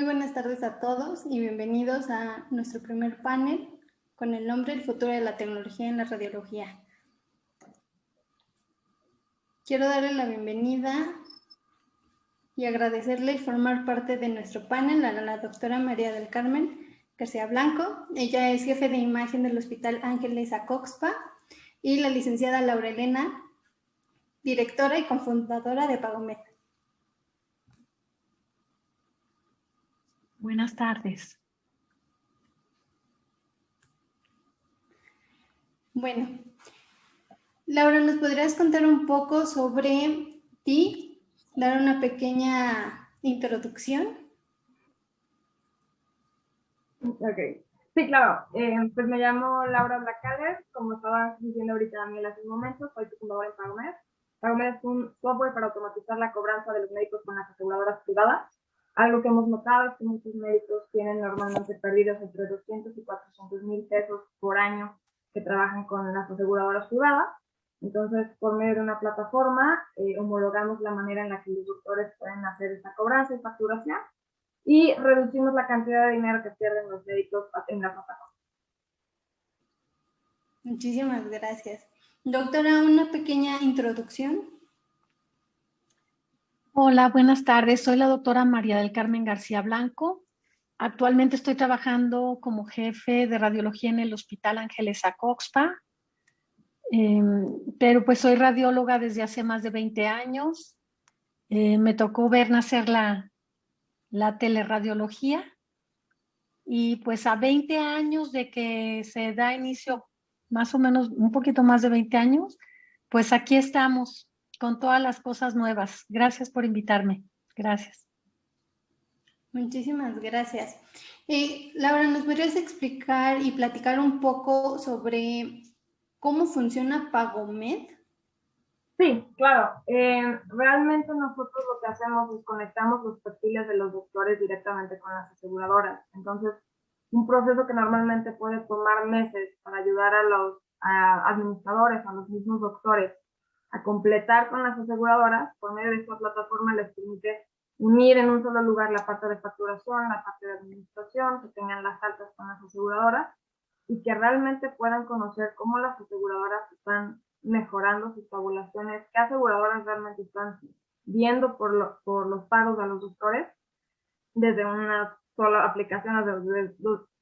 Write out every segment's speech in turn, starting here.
buenas tardes a todos y bienvenidos a nuestro primer panel con el nombre El futuro de la tecnología en la radiología. Quiero darle la bienvenida y agradecerle y formar parte de nuestro panel a la doctora María del Carmen García Blanco. Ella es jefe de imagen del Hospital Ángeles Acoxpa, y la licenciada Laura Elena, directora y cofundadora de Pagomed. Buenas tardes. Bueno, Laura, ¿nos podrías contar un poco sobre ti? Dar una pequeña introducción. Ok, sí, claro. Pues me llamo Laura Blacaler, como estaba diciendo ahorita Daniel hace un momento, soy cofundadora en Pagomed. Pagomed es un software para automatizar la cobranza de los médicos con las aseguradoras privadas. Algo que hemos notado es que muchos médicos tienen normalmente perdidos entre 200 y 400 mil pesos por año que trabajan con las aseguradoras privadas. Entonces, por medio de una plataforma, homologamos la manera en la que los doctores pueden hacer esta cobranza y facturación, y reducimos la cantidad de dinero que pierden los médicos en la plataforma. Muchísimas gracias. Doctora, una pequeña introducción. Hola, buenas tardes. Soy la doctora María del Carmen García Blanco. Actualmente estoy trabajando como jefe de radiología en el Hospital Ángeles Acoxpa, pero pues soy radióloga desde hace más de 20 años. Me tocó ver nacer la teleradiología, y pues a 20 años de que se da inicio, más o menos un poquito más de 20 años, pues aquí estamos con todas las cosas nuevas. Gracias por invitarme. Gracias. Muchísimas gracias. Laura, ¿nos podrías explicar y platicar un poco sobre cómo funciona Pagomed? Sí, claro. Realmente nosotros lo que hacemos es conectamos los perfiles de los doctores directamente con las aseguradoras. Entonces, un proceso que normalmente puede tomar meses para ayudar a los administradores, a los mismos doctores, a completar con las aseguradoras, por medio de esta plataforma les permite unir en un solo lugar la parte de facturación, la parte de administración, que tengan las altas con las aseguradoras y que realmente puedan conocer cómo las aseguradoras están mejorando sus tabulaciones, qué aseguradoras realmente están viendo por los pagos a los doctores desde una sola aplicación,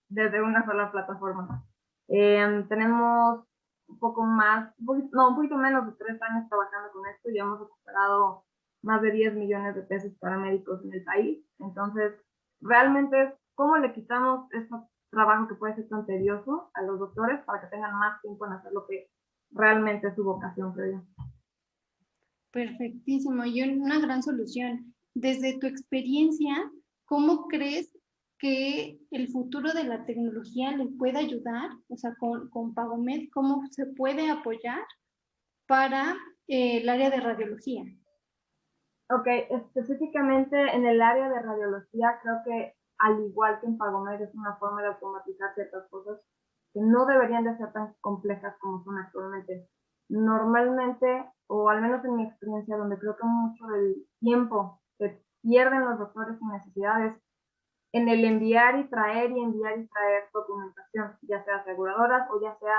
desde una sola plataforma. Tenemos un poquito menos de 3 años trabajando con esto y hemos recuperado más de 10 millones de pesos para médicos en el país. Entonces, realmente es cómo le quitamos este trabajo que puede ser tan tedioso a los doctores para que tengan más tiempo en hacer lo que realmente es su vocación, creo yo. Perfectísimo, y una gran solución. Desde tu experiencia, ¿cómo crees que el futuro de la tecnología le puede ayudar? O sea, con Pagomed, ¿cómo se puede apoyar para el área de radiología? Ok, específicamente en el área de radiología, creo que al igual que en Pagomed es una forma de automatizar ciertas cosas que no deberían de ser tan complejas como son actualmente. Normalmente, o al menos en mi experiencia, donde creo que mucho del tiempo que pierden los doctores sin necesidades en el enviar y traer documentación, ya sea aseguradoras o ya sea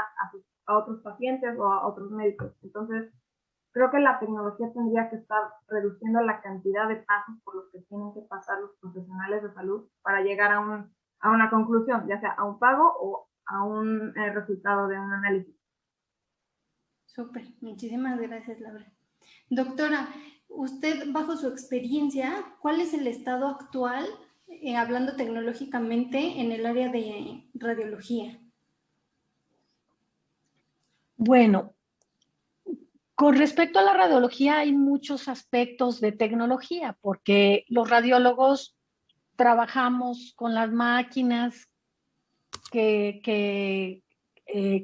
a otros pacientes o a otros médicos. Entonces, creo que la tecnología tendría que estar reduciendo la cantidad de pasos por los que tienen que pasar los profesionales de salud para llegar a una conclusión, ya sea a un pago o a un resultado de un análisis. Súper, muchísimas gracias, Laura. Doctora, usted, bajo su experiencia, ¿cuál es el estado actual, hablando tecnológicamente, en el área de radiología? Bueno, con respecto a la radiología hay muchos aspectos de tecnología, porque los radiólogos trabajamos con las máquinas que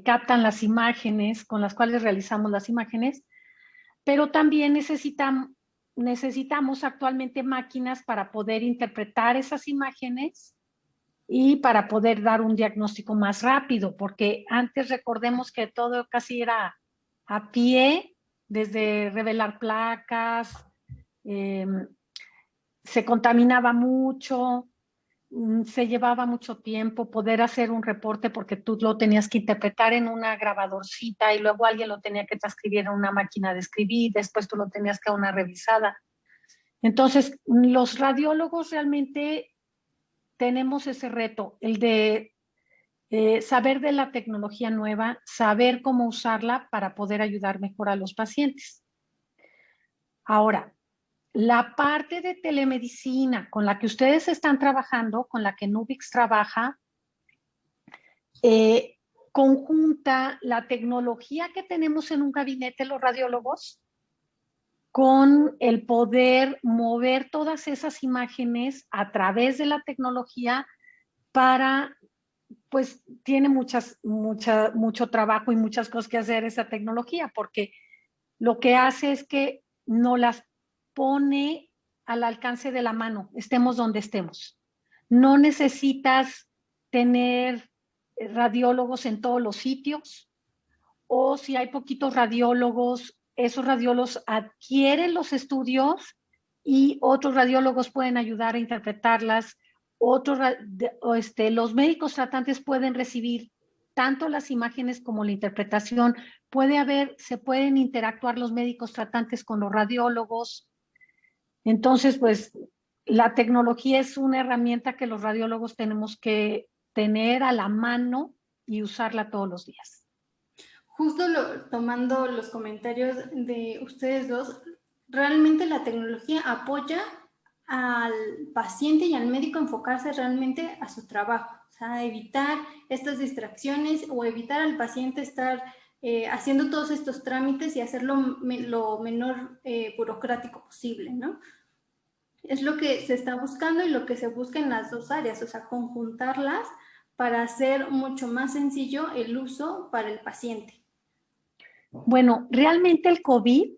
captan las imágenes, con las cuales realizamos las imágenes, pero también necesitamos actualmente máquinas para poder interpretar esas imágenes y para poder dar un diagnóstico más rápido, porque antes recordemos que todo casi era a pie, desde revelar placas, se contaminaba mucho, se llevaba mucho tiempo poder hacer un reporte porque tú lo tenías que interpretar en una grabadorcita y luego alguien lo tenía que transcribir en una máquina de escribir, después tú lo tenías que dar una revisada. Entonces, los radiólogos realmente tenemos ese reto, el de saber de la tecnología nueva, saber cómo usarla para poder ayudar mejor a los pacientes. Ahora, la parte de telemedicina con la que ustedes están trabajando, con la que Nubix trabaja, conjunta la tecnología que tenemos en un gabinete los radiólogos con el poder mover todas esas imágenes a través de la tecnología para, pues tiene mucho trabajo y muchas cosas que hacer esa tecnología, porque lo que hace es que no las pone al alcance de la mano, estemos donde estemos. No necesitas tener radiólogos en todos los sitios, o si hay poquitos radiólogos, esos radiólogos adquieren los estudios y otros radiólogos pueden ayudar a interpretarlas. Los médicos tratantes pueden recibir tanto las imágenes como la interpretación. Se pueden interactuar los médicos tratantes con los radiólogos. Entonces, pues, la tecnología es una herramienta que los radiólogos tenemos que tener a la mano y usarla todos los días. Justo tomando los comentarios de ustedes dos, realmente la tecnología apoya al paciente y al médico a enfocarse realmente a su trabajo, o sea, evitar estas distracciones o evitar al paciente estar haciendo todos estos trámites y hacerlo lo menor burocrático posible, ¿no? Es lo que se está buscando y lo que se busca en las dos áreas, o sea, conjuntarlas para hacer mucho más sencillo el uso para el paciente. Bueno, realmente el COVID,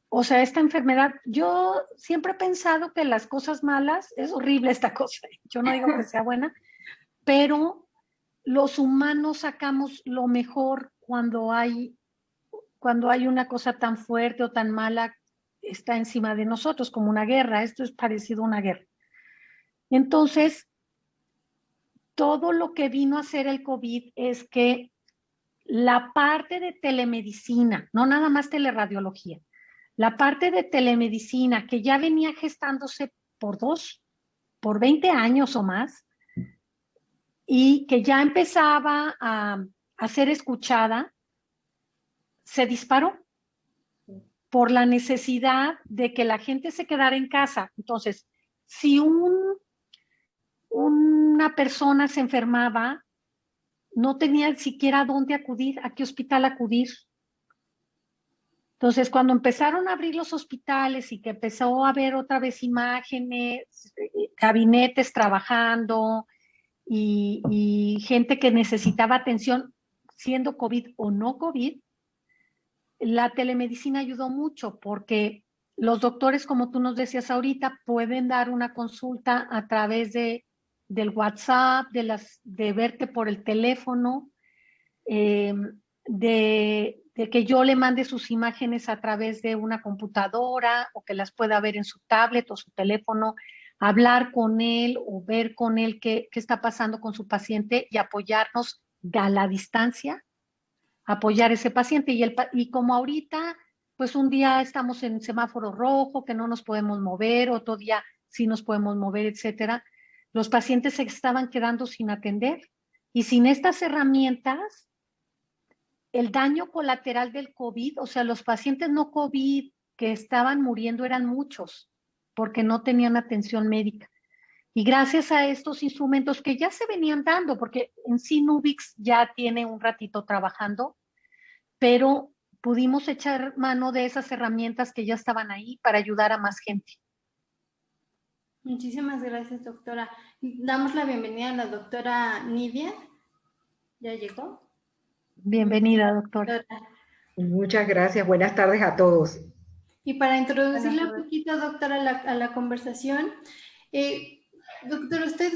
o sea, esta enfermedad, yo siempre he pensado que las cosas malas, es horrible esta cosa, yo no digo que sea buena, pero los humanos sacamos lo mejor cuando hay una cosa tan fuerte o tan mala está encima de nosotros, como una guerra. Esto es parecido a una guerra. Entonces, todo lo que vino a hacer el COVID es que la parte de telemedicina, no nada más teleradiología, la parte de telemedicina que ya venía gestándose por 20 años o más, y que ya empezaba a ser escuchada, se disparó por la necesidad de que la gente se quedara en casa. Entonces, si una persona se enfermaba, no tenía siquiera dónde acudir, a qué hospital acudir. Entonces, cuando empezaron a abrir los hospitales y que empezó a haber otra vez imágenes, gabinetes trabajando y gente que necesitaba atención, siendo COVID o no COVID, la telemedicina ayudó mucho porque los doctores, como tú nos decías ahorita, pueden dar una consulta a través del WhatsApp, de verte por el teléfono, de que yo le mande sus imágenes a través de una computadora o que las pueda ver en su tablet o su teléfono, hablar con él o ver con él qué está pasando con su paciente y apoyarnos a la distancia, apoyar a ese paciente. Y como ahorita, pues un día estamos en semáforo rojo, que no nos podemos mover, otro día sí nos podemos mover, etcétera, los pacientes se estaban quedando sin atender. Y sin estas herramientas, el daño colateral del COVID, o sea, los pacientes no COVID que estaban muriendo eran muchos, porque no tenían atención médica. Y gracias a estos instrumentos que ya se venían dando, porque en sí Nubix ya tiene un ratito trabajando, pero pudimos echar mano de esas herramientas que ya estaban ahí para ayudar a más gente. Muchísimas gracias, doctora. Damos la bienvenida a la doctora Nidia. ¿Ya llegó? Bienvenida, doctora. Muchas gracias. Buenas tardes a todos. Y para introducirle un poquito, doctora, a la conversación, doctora, ¿usted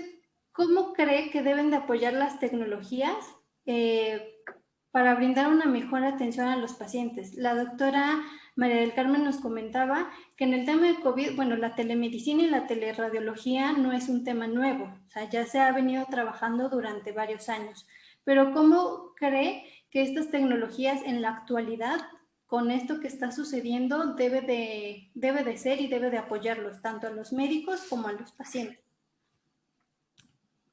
cómo cree que deben de apoyar las tecnologías para brindar una mejor atención a los pacientes. La doctora María del Carmen nos comentaba que en el tema de COVID, bueno, la telemedicina y la teleradiología no es un tema nuevo, o sea, ya se ha venido trabajando durante varios años. Pero ¿cómo cree que estas tecnologías en la actualidad, con esto que está sucediendo, debe de ser y debe de apoyarlos tanto a los médicos como a los pacientes?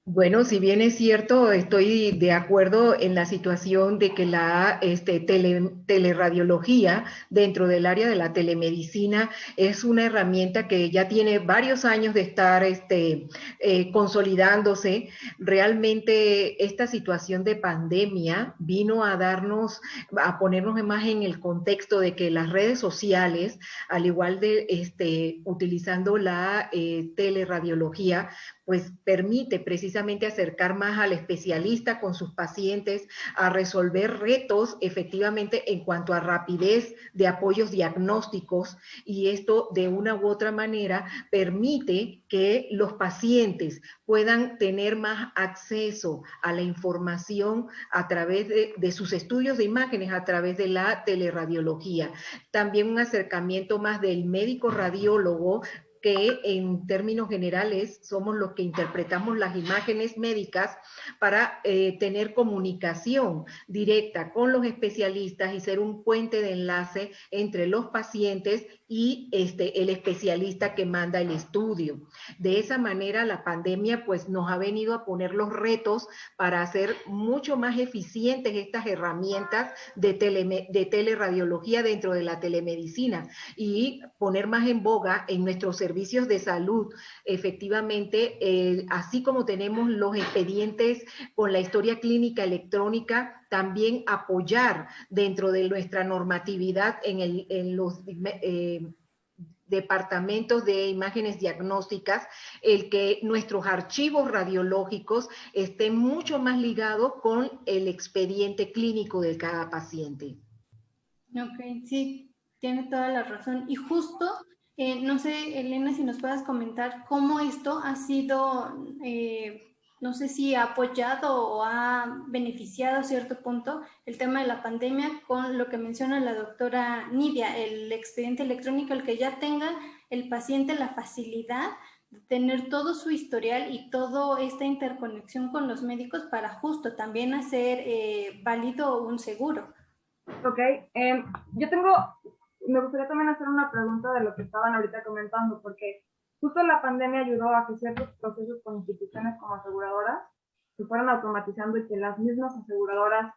Bueno, si bien es cierto, estoy de acuerdo en la situación de que la teleradiología dentro del área de la telemedicina es una herramienta que ya tiene varios años de estar consolidándose. Realmente esta situación de pandemia vino a ponernos más en el contexto de que las redes sociales, al igual de utilizando la teleradiología, pues permite precisamente acercar más al especialista con sus pacientes, a resolver retos efectivamente en cuanto a rapidez de apoyos diagnósticos, y esto de una u otra manera permite que los pacientes puedan tener más acceso a la información a través de sus estudios de imágenes, a través de la teleradiología. También un acercamiento más del médico radiólogo, que en términos generales somos los que interpretamos las imágenes médicas para tener comunicación directa con los especialistas y ser un puente de enlace entre los pacientes y el especialista que manda el estudio. De esa manera la pandemia pues nos ha venido a poner los retos para hacer mucho más eficientes estas herramientas de teleradiología dentro de la telemedicina y poner más en boga en nuestros servicios de salud. Efectivamente, así como tenemos los expedientes con la historia clínica electrónica, también apoyar dentro de nuestra normatividad en los departamentos de imágenes diagnósticas, el que nuestros archivos radiológicos estén mucho más ligados con el expediente clínico de cada paciente. Ok, sí, tiene toda la razón. Y justo, no sé, Elena, si nos puedas comentar cómo esto ha sido, no sé si ha apoyado o ha beneficiado a cierto punto el tema de la pandemia con lo que menciona la doctora Nidia, el expediente electrónico, el que ya tenga el paciente la facilidad de tener todo su historial y toda esta interconexión con los médicos para justo también hacer válido un seguro. Ok, me gustaría también hacer una pregunta de lo que estaban ahorita comentando, porque justo la pandemia ayudó a que ciertos procesos con instituciones como aseguradoras se fueran automatizando y que las mismas aseguradoras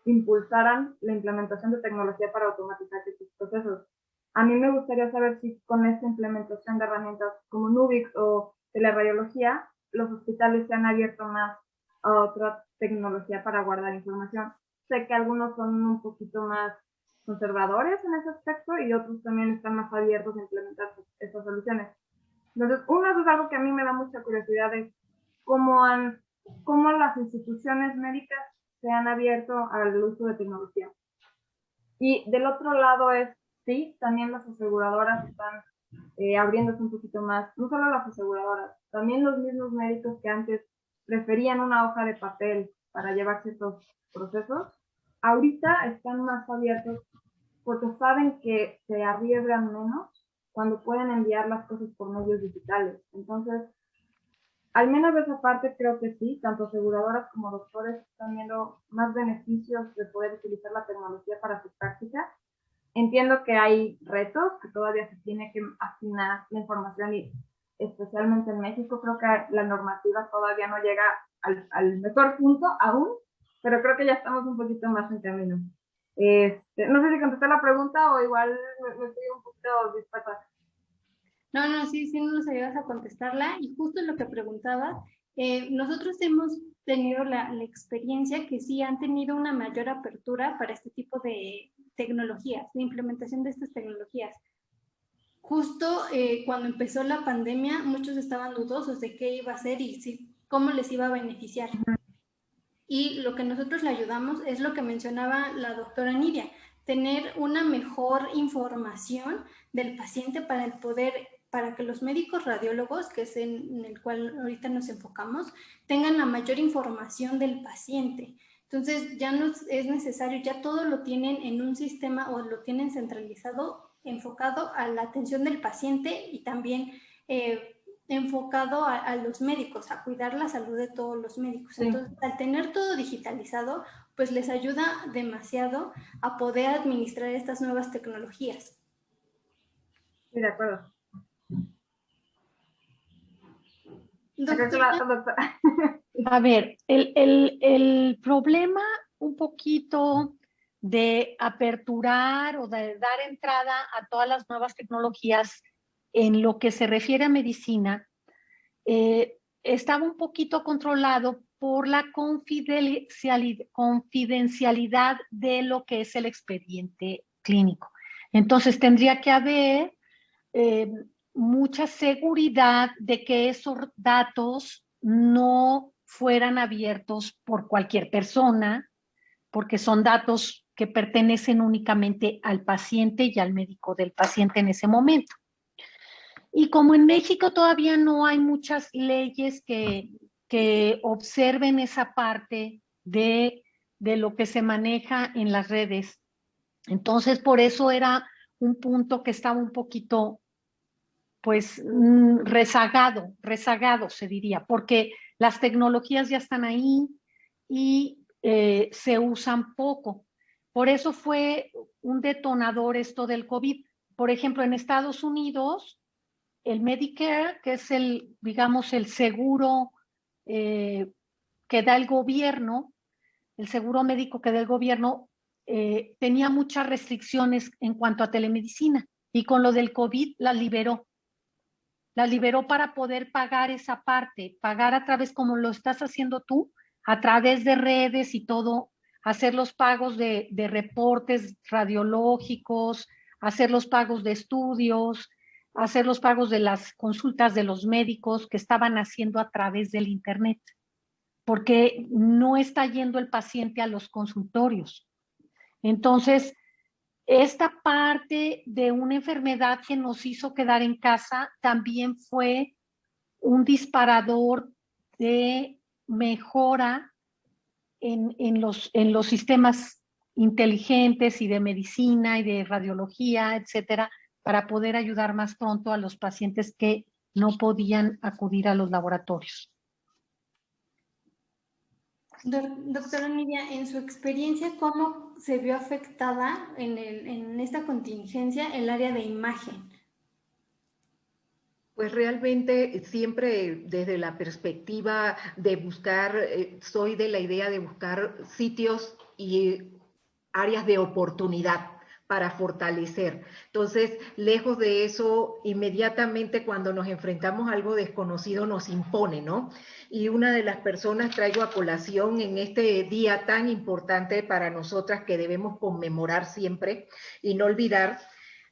impulsaran la implementación de tecnología para automatizar estos procesos. A mí me gustaría saber si con esta implementación de herramientas como Nubix o teleradiología, los hospitales se han abierto más a otra tecnología para guardar información. Sé que algunos son un poquito más conservadores en ese aspecto y otros también están más abiertos a implementar estas soluciones. Entonces, eso es algo que a mí me da mucha curiosidad de cómo las instituciones médicas se han abierto al uso de tecnología. Y del otro lado sí, también las aseguradoras están abriéndose un poquito más, no solo las aseguradoras, también los mismos médicos que antes preferían una hoja de papel para llevar ciertos procesos, ahorita están más abiertos porque saben que se arriesgan menos cuando pueden enviar las cosas por medios digitales. Entonces, al menos de esa parte creo que sí, tanto aseguradoras como doctores están viendo más beneficios de poder utilizar la tecnología para su práctica. Entiendo que hay retos, que todavía se tiene que afinar la información y especialmente en México creo que la normativa todavía no llega al mejor punto aún, pero creo que ya estamos un poquito más en camino. No sé si contesté la pregunta o igual me estoy un poquito dispersa. No, sí nos ayudas a contestarla y justo lo que preguntabas, nosotros hemos tenido la experiencia que sí han tenido una mayor apertura para este tipo de tecnologías, de implementación de estas tecnologías. Justo cuando empezó la pandemia, muchos estaban dudosos de qué iba a hacer y sí, cómo les iba a beneficiar. Y lo que nosotros le ayudamos es lo que mencionaba la doctora Nidia, tener una mejor información del paciente para que los médicos radiólogos, que es en el cual ahorita nos enfocamos, tengan la mayor información del paciente. Entonces ya no es necesario, ya todo lo tienen en un sistema o lo tienen centralizado, enfocado a la atención del paciente y también enfocado a los médicos, a cuidar la salud de todos los médicos. Sí. Entonces, al tener todo digitalizado, pues les ayuda demasiado a poder administrar estas nuevas tecnologías. Sí, de acuerdo. Doctora, a ver, el problema un poquito de aperturar o de dar entrada a todas las nuevas tecnologías en lo que se refiere a medicina, estaba un poquito controlado por la confidencialidad de lo que es el expediente clínico. Entonces tendría que haber mucha seguridad de que esos datos no fueran abiertos por cualquier persona, porque son datos que pertenecen únicamente al paciente y al médico del paciente en ese momento. Y como en México todavía no hay muchas leyes que observen esa parte de lo que se maneja en las redes, entonces por eso era un punto que estaba un poquito, pues, rezagado se diría, porque las tecnologías ya están ahí y se usan poco. Por eso fue un detonador esto del COVID. Por ejemplo, en Estados Unidos, el Medicare, que es el, digamos, el seguro que da el gobierno, el seguro médico que da el gobierno, tenía muchas restricciones en cuanto a telemedicina y con lo del COVID la liberó. La liberó para poder pagar esa parte, pagar a través, como lo estás haciendo tú, a través de redes y todo, hacer los pagos de reportes radiológicos, hacer los pagos de estudios, hacer los pagos de las consultas de los médicos que estaban haciendo a través del Internet, porque no está yendo el paciente a los consultorios. Entonces, esta parte de una enfermedad que nos hizo quedar en casa también fue un disparador de mejora en los sistemas inteligentes y de medicina y de radiología, etcétera, para poder ayudar más pronto a los pacientes que no podían acudir a los laboratorios. Doctora Nidia, en su experiencia, ¿cómo se vio afectada en esta contingencia el área de imagen? Pues realmente siempre desde la perspectiva de buscar, soy de la idea de buscar sitios y áreas de oportunidad para fortalecer. Entonces, lejos de eso, inmediatamente cuando nos enfrentamos a algo desconocido nos impone, ¿no? Y una de las personas traigo a colación en este día tan importante para nosotras que debemos conmemorar siempre y no olvidar,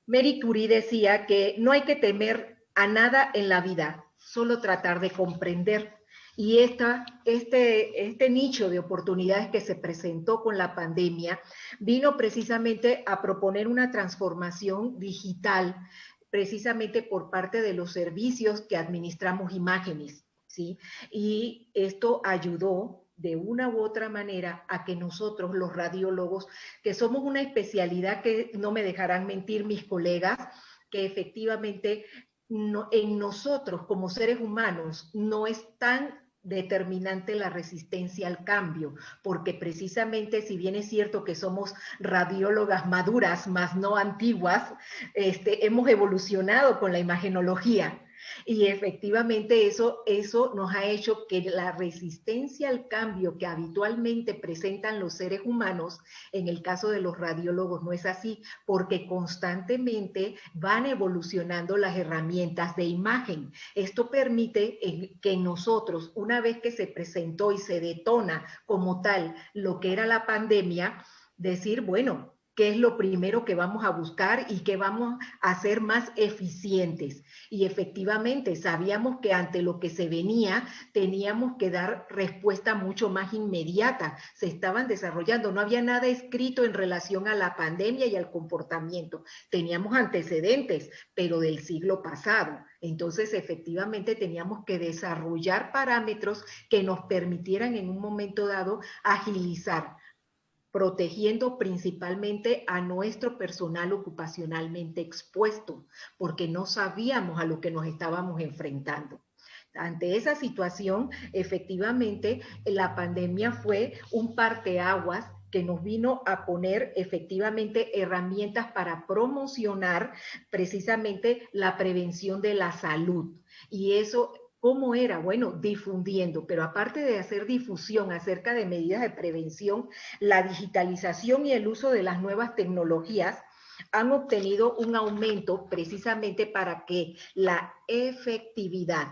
Marie Curie decía que no hay que temer a nada en la vida, solo tratar de comprender. Y este nicho de oportunidades que se presentó con la pandemia vino precisamente a proponer una transformación digital, precisamente por parte de los servicios que administramos imágenes, ¿sí? Y esto ayudó de una u otra manera a que nosotros, los radiólogos, que somos una especialidad que no me dejarán mentir mis colegas, que efectivamente no, en nosotros como seres humanos no es tan determinante la resistencia al cambio, porque precisamente si bien es cierto que somos radiólogas maduras, más no antiguas, hemos evolucionado con la imagenología. Y efectivamente eso nos ha hecho que la resistencia al cambio que habitualmente presentan los seres humanos, en el caso de los radiólogos no es así, porque constantemente van evolucionando las herramientas de imagen. Esto permite que nosotros, una vez que se presentó y se detona como tal lo que era la pandemia, decir, bueno, qué es lo primero que vamos a buscar y qué vamos a hacer más eficientes. Y efectivamente sabíamos que ante lo que se venía teníamos que dar respuesta mucho más inmediata. Se estaban desarrollando, no había nada escrito en relación a la pandemia y al comportamiento. Teníamos antecedentes, pero del siglo pasado. Entonces, efectivamente, teníamos que desarrollar parámetros que nos permitieran en un momento dado agilizar, protegiendo principalmente a nuestro personal ocupacionalmente expuesto, porque no sabíamos a lo que nos estábamos enfrentando. Ante esa situación, efectivamente, la pandemia fue un parteaguas que nos vino a poner efectivamente herramientas para promocionar precisamente la prevención de la salud. Y eso, ¿cómo era? Bueno, difundiendo, pero aparte de hacer difusión acerca de medidas de prevención, la digitalización y el uso de las nuevas tecnologías han obtenido un aumento precisamente para que la efectividad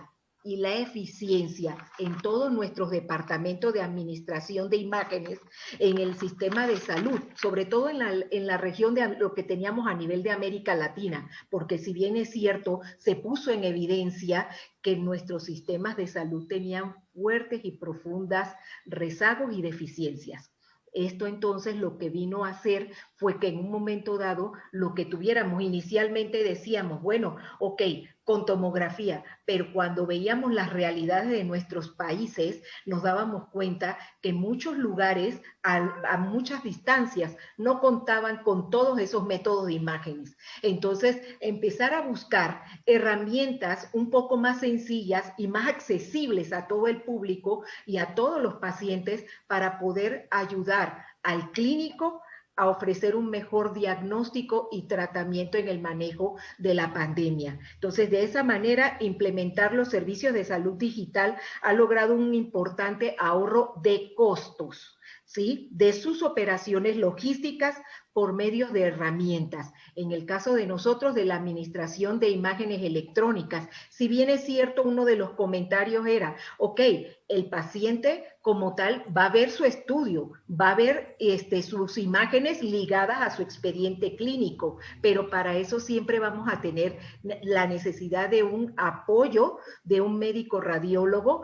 y la eficiencia en todos nuestros departamentos de administración de imágenes en el sistema de salud, sobre todo en la región de lo que teníamos a nivel de América Latina, porque si bien es cierto, se puso en evidencia que nuestros sistemas de salud tenían fuertes y profundas rezagos y deficiencias. Esto entonces lo que vino a hacer fue que en un momento dado lo que tuviéramos inicialmente decíamos, bueno, ok, con tomografía, pero cuando veíamos las realidades de nuestros países nos dábamos cuenta que muchos lugares a muchas distancias no contaban con todos esos métodos de imágenes. Entonces empezar a buscar herramientas un poco más sencillas y más accesibles a todo el público y a todos los pacientes para poder ayudar al clínico a ofrecer un mejor diagnóstico y tratamiento en el manejo de la pandemia. Entonces, de esa manera, implementar los servicios de salud digital ha logrado un importante ahorro de costos, ¿sí? De sus operaciones logísticas por medios de herramientas. En el caso de nosotros, de la administración de imágenes electrónicas, si bien es cierto, uno de los comentarios era, ok, el paciente como tal va a ver su estudio, va a ver sus imágenes ligadas a su expediente clínico, pero para eso siempre vamos a tener la necesidad de un apoyo de un médico radiólogo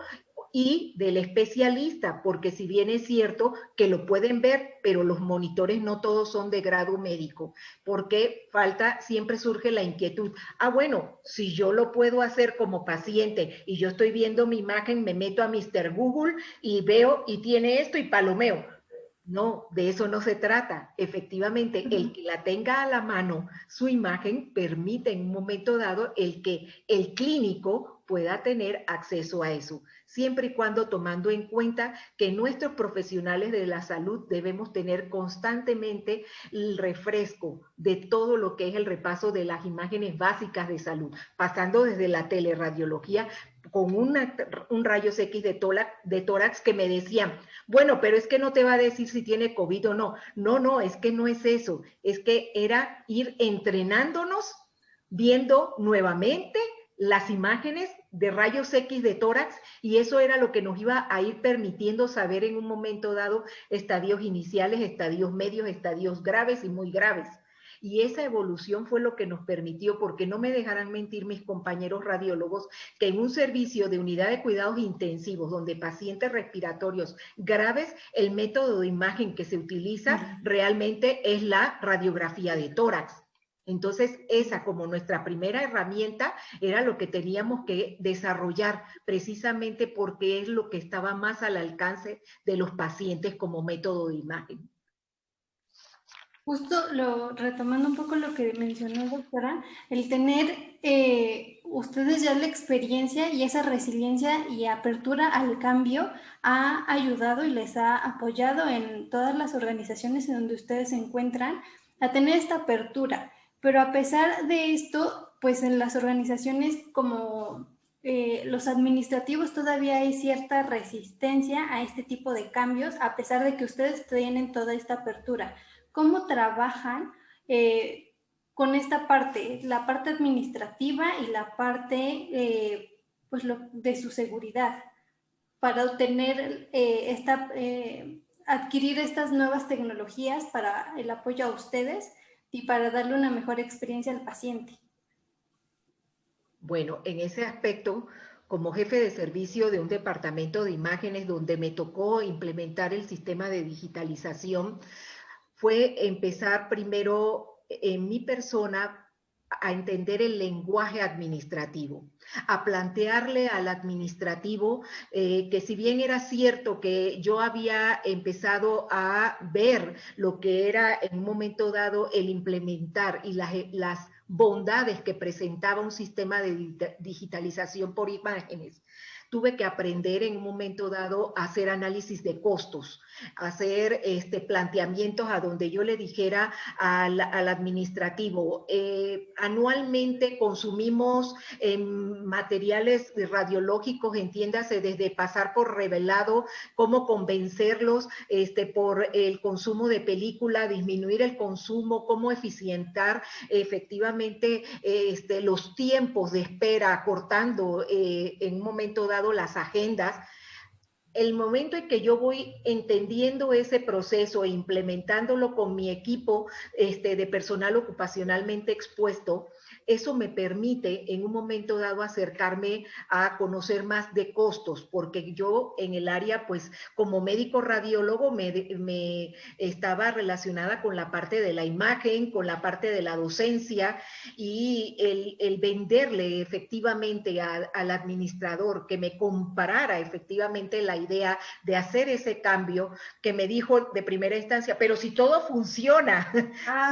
y del especialista, porque si bien es cierto que lo pueden ver, pero los monitores no todos son de grado médico, porque siempre surge la inquietud, bueno, si yo lo puedo hacer como paciente y yo estoy viendo mi imagen, me meto a Mr. Google y veo y tiene esto y palomeo. No, de eso no se trata. Efectivamente, el que la tenga a la mano, su imagen, permite en un momento dado el que el clínico pueda tener acceso a eso, siempre y cuando tomando en cuenta que nuestros profesionales de la salud debemos tener constantemente el refresco de todo lo que es el repaso de las imágenes básicas de salud, pasando desde la teleradiología con un rayos X de tórax que me decían, bueno, pero es que no te va a decir si tiene COVID o no. No, es que no es eso. Es que era ir entrenándonos, viendo nuevamente las imágenes de rayos X de tórax, y eso era lo que nos iba a ir permitiendo saber en un momento dado estadios iniciales, estadios medios, estadios graves y muy graves. Y esa evolución fue lo que nos permitió, porque no me dejarán mentir mis compañeros radiólogos, que en un servicio de unidad de cuidados intensivos, donde pacientes respiratorios graves, el método de imagen que se utiliza realmente es la radiografía de tórax. Entonces, esa como nuestra primera herramienta era lo que teníamos que desarrollar, precisamente porque es lo que estaba más al alcance de los pacientes como método de imagen. Justo retomando un poco lo que mencionó, doctora, el tener ustedes ya la experiencia y esa resiliencia y apertura al cambio ha ayudado y les ha apoyado en todas las organizaciones en donde ustedes se encuentran a tener esta apertura. Pero a pesar de esto, pues en las organizaciones como los administrativos todavía hay cierta resistencia a este tipo de cambios, a pesar de que ustedes tienen toda esta apertura. ¿Cómo trabajan con esta parte, la parte administrativa y la parte pues de su seguridad, para obtener adquirir estas nuevas tecnologías para el apoyo a ustedes y para darle una mejor experiencia al paciente? Bueno, en ese aspecto, como jefe de servicio de un departamento de imágenes donde me tocó implementar el sistema de digitalización, fue empezar primero en mi persona a entender el lenguaje administrativo, a plantearle al administrativo que si bien era cierto que yo había empezado a ver lo que era en un momento dado el implementar y las bondades que presentaba un sistema de digitalización por imágenes, tuve que aprender en un momento dado a hacer análisis de costos, hacer planteamientos a donde yo le dijera al administrativo, anualmente consumimos materiales radiológicos, entiéndase, desde pasar por revelado, cómo convencerlos por el consumo de película, disminuir el consumo, cómo eficientar efectivamente los tiempos de espera, acortando en un momento dado las agendas. El momento en que yo voy entendiendo ese proceso e implementándolo con mi equipo de personal ocupacionalmente expuesto, eso me permite en un momento dado acercarme a conocer más de costos, porque yo en el área, pues como médico radiólogo me estaba relacionada con la parte de la imagen, con la parte de la docencia, y el venderle efectivamente al administrador que me comparara efectivamente la idea de hacer ese cambio, que me dijo de primera instancia, pero si todo funciona,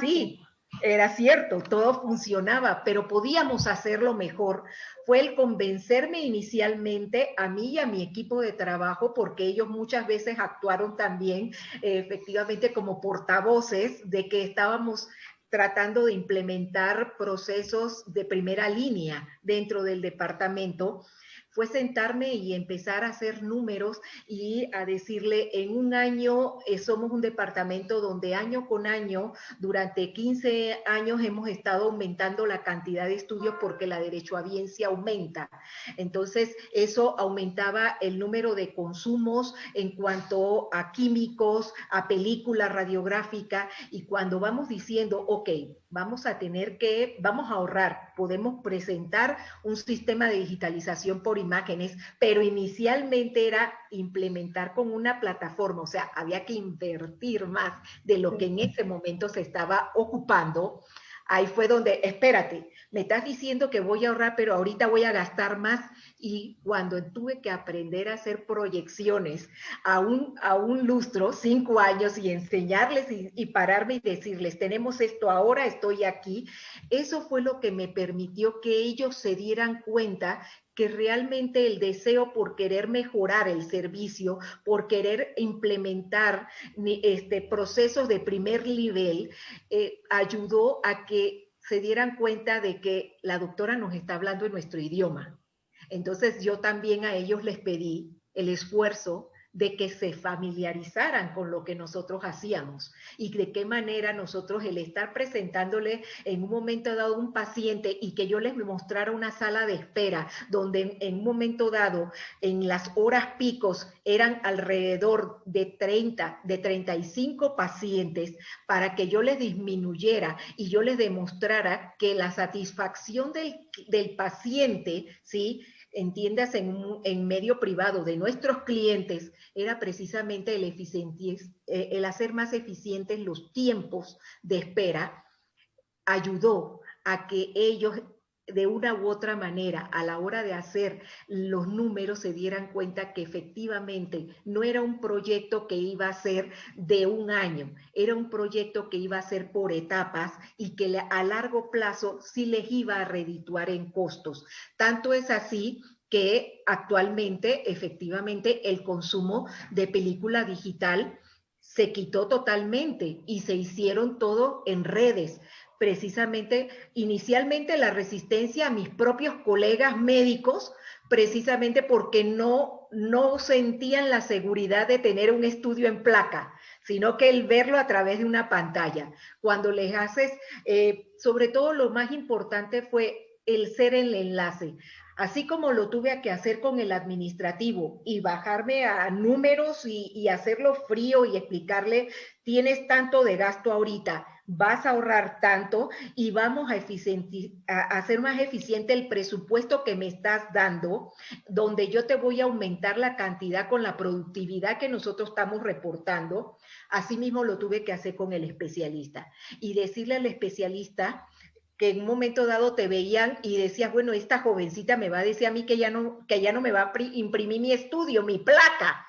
sí, era cierto, todo funcionaba, pero podíamos hacerlo mejor. Fue el convencerme inicialmente a mí y a mi equipo de trabajo, porque ellos muchas veces actuaron también efectivamente como portavoces de que estábamos tratando de implementar procesos de primera línea dentro del departamento. Fue sentarme y empezar a hacer números y a decirle, en un año somos un departamento donde año con año, durante 15 años hemos estado aumentando la cantidad de estudios porque la derechohabiencia aumenta. Entonces, eso aumentaba el número de consumos en cuanto a químicos, a película radiográfica, y cuando vamos diciendo, ok, vamos a ahorrar, podemos presentar un sistema de digitalización por imágenes, pero inicialmente era implementar con una plataforma, o sea, había que invertir más de lo que en ese momento se estaba ocupando. Ahí fue donde, espérate, me estás diciendo que voy a ahorrar, pero ahorita voy a gastar más. Y cuando tuve que aprender a hacer proyecciones a un lustro, 5 años, y enseñarles y pararme y decirles, tenemos esto ahora, estoy aquí, eso fue lo que me permitió que ellos se dieran cuenta que realmente el deseo por querer mejorar el servicio, por querer implementar procesos de primer nivel, ayudó a que se dieran cuenta de que la doctora nos está hablando en nuestro idioma. Entonces yo también a ellos les pedí el esfuerzo de que se familiarizaran con lo que nosotros hacíamos y de qué manera nosotros, el estar presentándole en un momento dado un paciente y que yo les mostrara una sala de espera donde en un momento dado, en las horas picos, eran alrededor de 35 pacientes, para que yo les disminuyera y yo les demostrara que la satisfacción del paciente, ¿sí?, entiéndase en medio privado de nuestros clientes, era precisamente el hacer más eficientes los tiempos de espera. Ayudó a que ellos de una u otra manera, a la hora de hacer los números, se dieran cuenta que efectivamente no era un proyecto que iba a ser de un año, era un proyecto que iba a ser por etapas y que a largo plazo sí les iba a redituar en costos. Tanto es así que actualmente, efectivamente, el consumo de película digital se quitó totalmente y se hicieron todo en redes. Precisamente, inicialmente la resistencia a mis propios colegas médicos, precisamente porque no sentían la seguridad de tener un estudio en placa, sino que el verlo a través de una pantalla. Cuando les haces, sobre todo lo más importante fue el ser el enlace. Así como lo tuve que hacer con el administrativo y bajarme a números y hacerlo frío y explicarle, tienes tanto de gasto ahorita, vas a ahorrar tanto y vamos a hacer más eficiente el presupuesto que me estás dando, donde yo te voy a aumentar la cantidad con la productividad que nosotros estamos reportando. Asimismo lo tuve que hacer con el especialista y decirle al especialista que en un momento dado te veían y decías, bueno, esta jovencita me va a decir a mí que ya no me va a imprimir mi estudio, mi placa.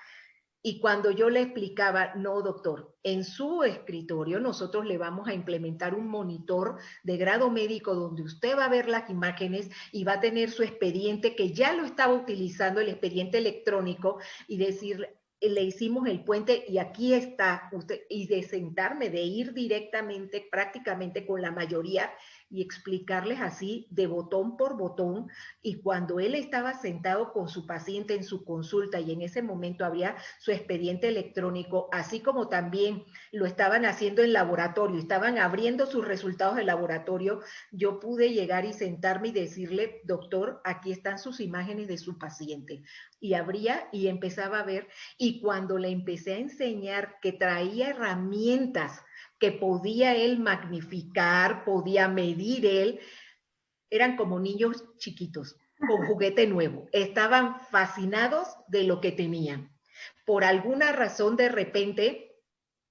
Y cuando yo le explicaba, no, doctor, en su escritorio nosotros le vamos a implementar un monitor de grado médico donde usted va a ver las imágenes y va a tener su expediente, que ya lo estaba utilizando, el expediente electrónico, y decirle, le hicimos el puente y aquí está usted, y de sentarme, de ir directamente, prácticamente con la mayoría, y explicarles así de botón por botón. Y cuando él estaba sentado con su paciente en su consulta y en ese momento había su expediente electrónico, así como también lo estaban haciendo en laboratorio, estaban abriendo sus resultados de laboratorio, yo pude llegar y sentarme y decirle, doctor, aquí están sus imágenes de su paciente. Y abría y empezaba a ver, y cuando le empecé a enseñar que traía herramientas que podía él magnificar, podía medir él, eran como niños chiquitos, con juguete nuevo. Estaban fascinados de lo que tenían. Por alguna razón, de repente,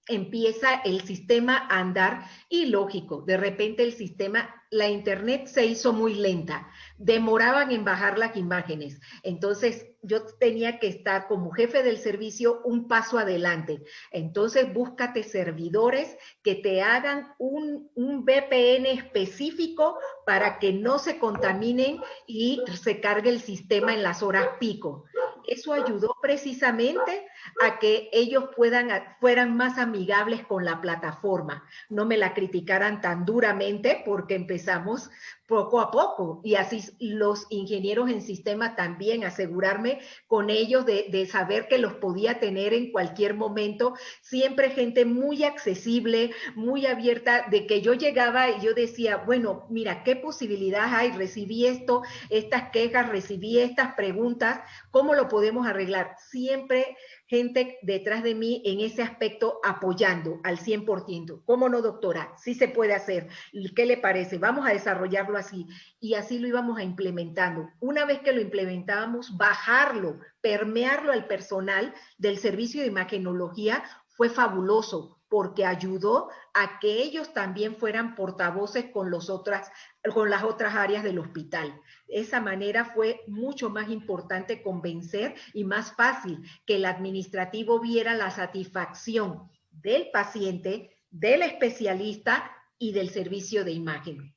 empieza el sistema a andar y lógico, de repente el sistema, la internet se hizo muy lenta, demoraban en bajar las imágenes, entonces yo tenía que estar como jefe del servicio un paso adelante, entonces búscate servidores que te hagan un VPN específico para que no se contaminen y se cargue el sistema en las horas pico. Eso ayudó precisamente a que ellos fueran más amigables con la plataforma, no me la criticaran tan duramente porque empezamos poco a poco y así los ingenieros en sistema también, asegurarme con ellos de saber que los podía tener en cualquier momento, siempre gente muy accesible, muy abierta, de que yo llegaba y yo decía, bueno, mira, ¿qué posibilidades hay? Recibí esto, estas quejas, recibí estas preguntas, ¿cómo lo podemos arreglar? Siempre gente detrás de mí en ese aspecto apoyando al 100%. ¿Cómo no, doctora? Sí se puede hacer. ¿Qué le parece? Vamos a desarrollarlo así. Y así lo íbamos a implementando. Una vez que lo implementábamos, bajarlo, permearlo al personal del servicio de imagenología fue fabuloso porque ayudó a que ellos también fueran portavoces con las otras áreas del hospital. De esa manera fue mucho más importante convencer y más fácil que el administrativo viera la satisfacción del paciente, del especialista y del servicio de imagen.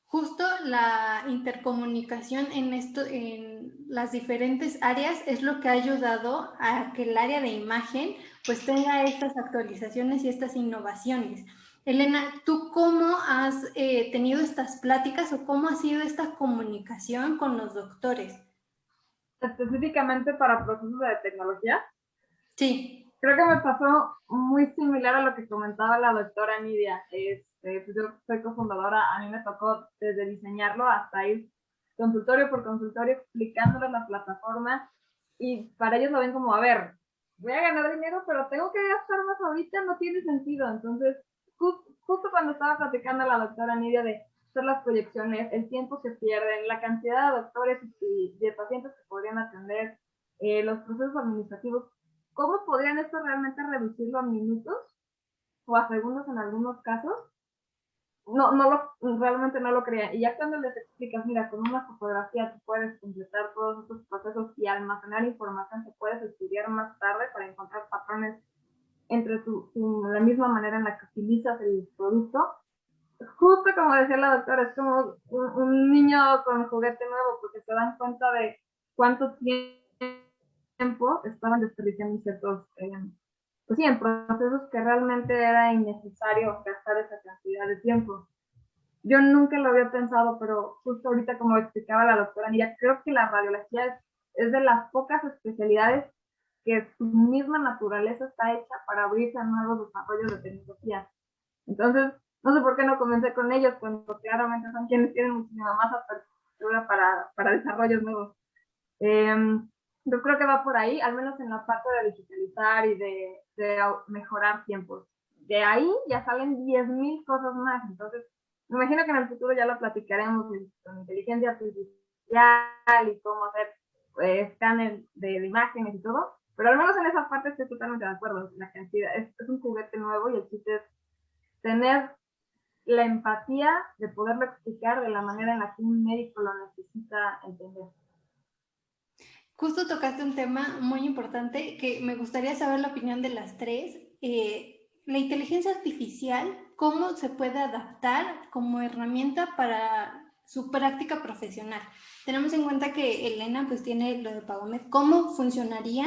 Justo la intercomunicación en las diferentes áreas es lo que ha ayudado a que el área de imagen pues tenga estas actualizaciones y estas innovaciones. Elena, ¿tú cómo has tenido estas pláticas o cómo ha sido esta comunicación con los doctores? Específicamente para procesos de tecnología. Sí. Creo que me pasó muy similar a lo que comentaba la doctora Nidia. Pues yo soy cofundadora, a mí me tocó desde diseñarlo hasta ir consultorio por consultorio explicándoles la plataforma y para ellos lo ven como, a ver, voy a ganar dinero, pero tengo que gastar más ahorita, no tiene sentido. Entonces, justo cuando estaba platicando a la doctora Nidia de hacer las proyecciones, el tiempo que pierden, la cantidad de doctores y de pacientes que podrían atender, los procesos administrativos, ¿cómo podrían esto realmente reducirlo a minutos o a segundos en algunos casos? Realmente no lo creía. Y ya cuando les explicas, mira, con una fotografía tú puedes completar todos estos procesos y almacenar información que puedes estudiar más tarde para encontrar patrones entre la misma manera en la que utilizas el producto. Justo como decía la doctora, es como un niño con juguete nuevo, porque se dan cuenta de cuánto tiempo estaban desperdiciando ciertos pues sí, en procesos que realmente era innecesario gastar esa cantidad de tiempo. Yo nunca lo había pensado, pero justo ahorita, como explicaba la doctora Nidia, creo que la radiología es de las pocas especialidades que su misma naturaleza está hecha para abrirse a nuevos desarrollos de tecnología. Entonces, no sé por qué no comencé con ellos, cuando claramente son quienes tienen muchísima más infraestructura para desarrollos nuevos. Yo creo que va por ahí, al menos en la parte de digitalizar y de mejorar tiempos. De ahí ya salen 10,000 cosas más. Entonces, me imagino que en el futuro ya lo platicaremos con inteligencia artificial y cómo hacer escáner de imágenes y todo. Pero al menos en esa parte estoy totalmente de acuerdo. La cantidad es un juguete nuevo y el chiste es tener la empatía de poderlo explicar de la manera en la que un médico lo necesita entender. Justo tocaste un tema muy importante que me gustaría saber la opinión de las tres. La inteligencia artificial, ¿cómo se puede adaptar como herramienta para su práctica profesional? Tenemos en cuenta que Elena pues tiene lo de PagoMed. ¿Cómo funcionaría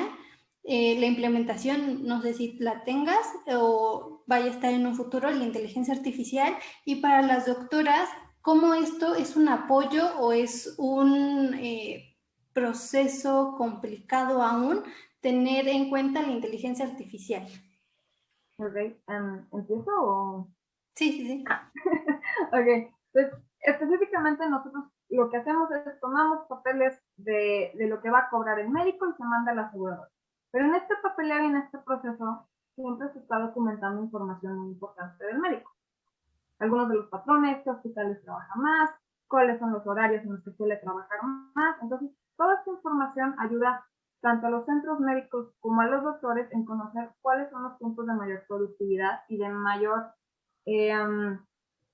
la implementación? No sé si la tengas o vaya a estar en un futuro la inteligencia artificial. Y para las doctoras, ¿cómo esto es un apoyo o es un proceso complicado aún tener en cuenta la inteligencia artificial? Ok, ¿empiezo o...? Sí, sí, sí. Ok, pues específicamente nosotros lo que hacemos es tomamos papeles de lo que va a cobrar el médico y se manda al asegurador. Pero en este papeleo y en este proceso siempre se está documentando información muy importante del médico. Algunos de los patrones, qué hospitales trabaja más, cuáles son los horarios en los que suele trabajar más. Entonces, toda esta información ayuda tanto a los centros médicos como a los doctores en conocer cuáles son los puntos de mayor productividad y de mayor,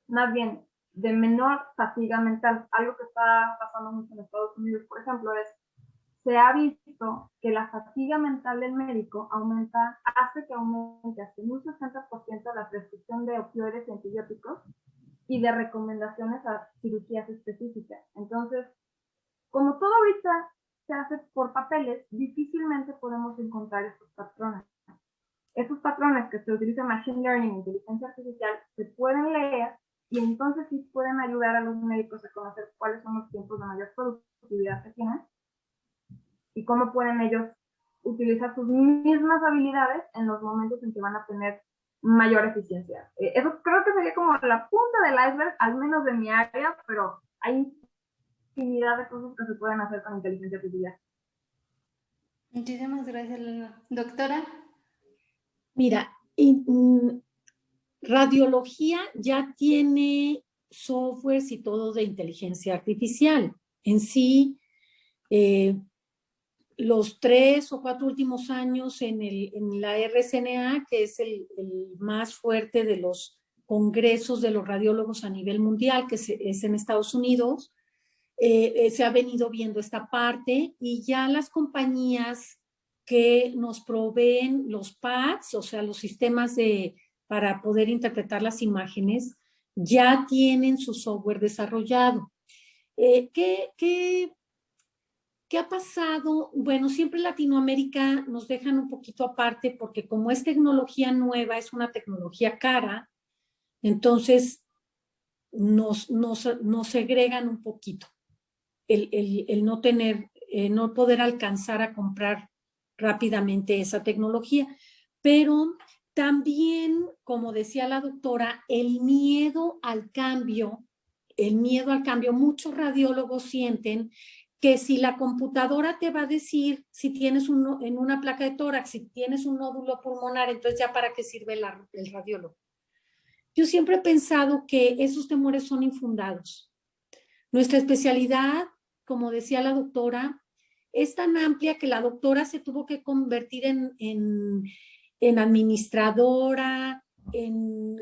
más bien, de menor fatiga mental. Algo que está pasando mucho en Estados Unidos, por ejemplo, se ha visto que la fatiga mental del médico hace que aumente hasta un 60% la prescripción de opioides y antibióticos y de recomendaciones a cirugías específicas. Entonces, como todo ahorita se hace por papeles, difícilmente podemos encontrar estos patrones. Esos patrones que se utilizan Machine Learning, inteligencia artificial, se pueden leer y entonces sí pueden ayudar a los médicos a conocer cuáles son los tiempos de mayor productividad que tienen y cómo pueden ellos utilizar sus mismas habilidades en los momentos en que van a tener mayor eficiencia. Eso creo que sería como la punta del iceberg, al menos de mi área, pero hay infinidad de cosas que se pueden hacer con inteligencia artificial. Muchísimas gracias, Elena. Doctora. Mira, radiología ya tiene softwares y todo de inteligencia artificial. En sí, los 3 o 4 últimos años en la RSNA, que es el más fuerte de los congresos de los radiólogos a nivel mundial, que es en Estados Unidos, se ha venido viendo esta parte y ya las compañías que nos proveen los pads, o sea, los sistemas para poder interpretar las imágenes, ya tienen su software desarrollado. ¿Qué ha pasado? Bueno, siempre Latinoamérica nos dejan un poquito aparte porque como es tecnología nueva, es una tecnología cara, entonces nos segregan un poquito. El no tener, no poder alcanzar a comprar rápidamente esa tecnología. Pero también, como decía la doctora, el miedo al cambio, muchos radiólogos sienten que si la computadora te va a decir si tienes en una placa de tórax, si tienes un nódulo pulmonar, entonces ya para qué sirve el radiólogo. Yo siempre he pensado que esos temores son infundados. Nuestra especialidad, como decía la doctora, es tan amplia que la doctora se tuvo que convertir en administradora, en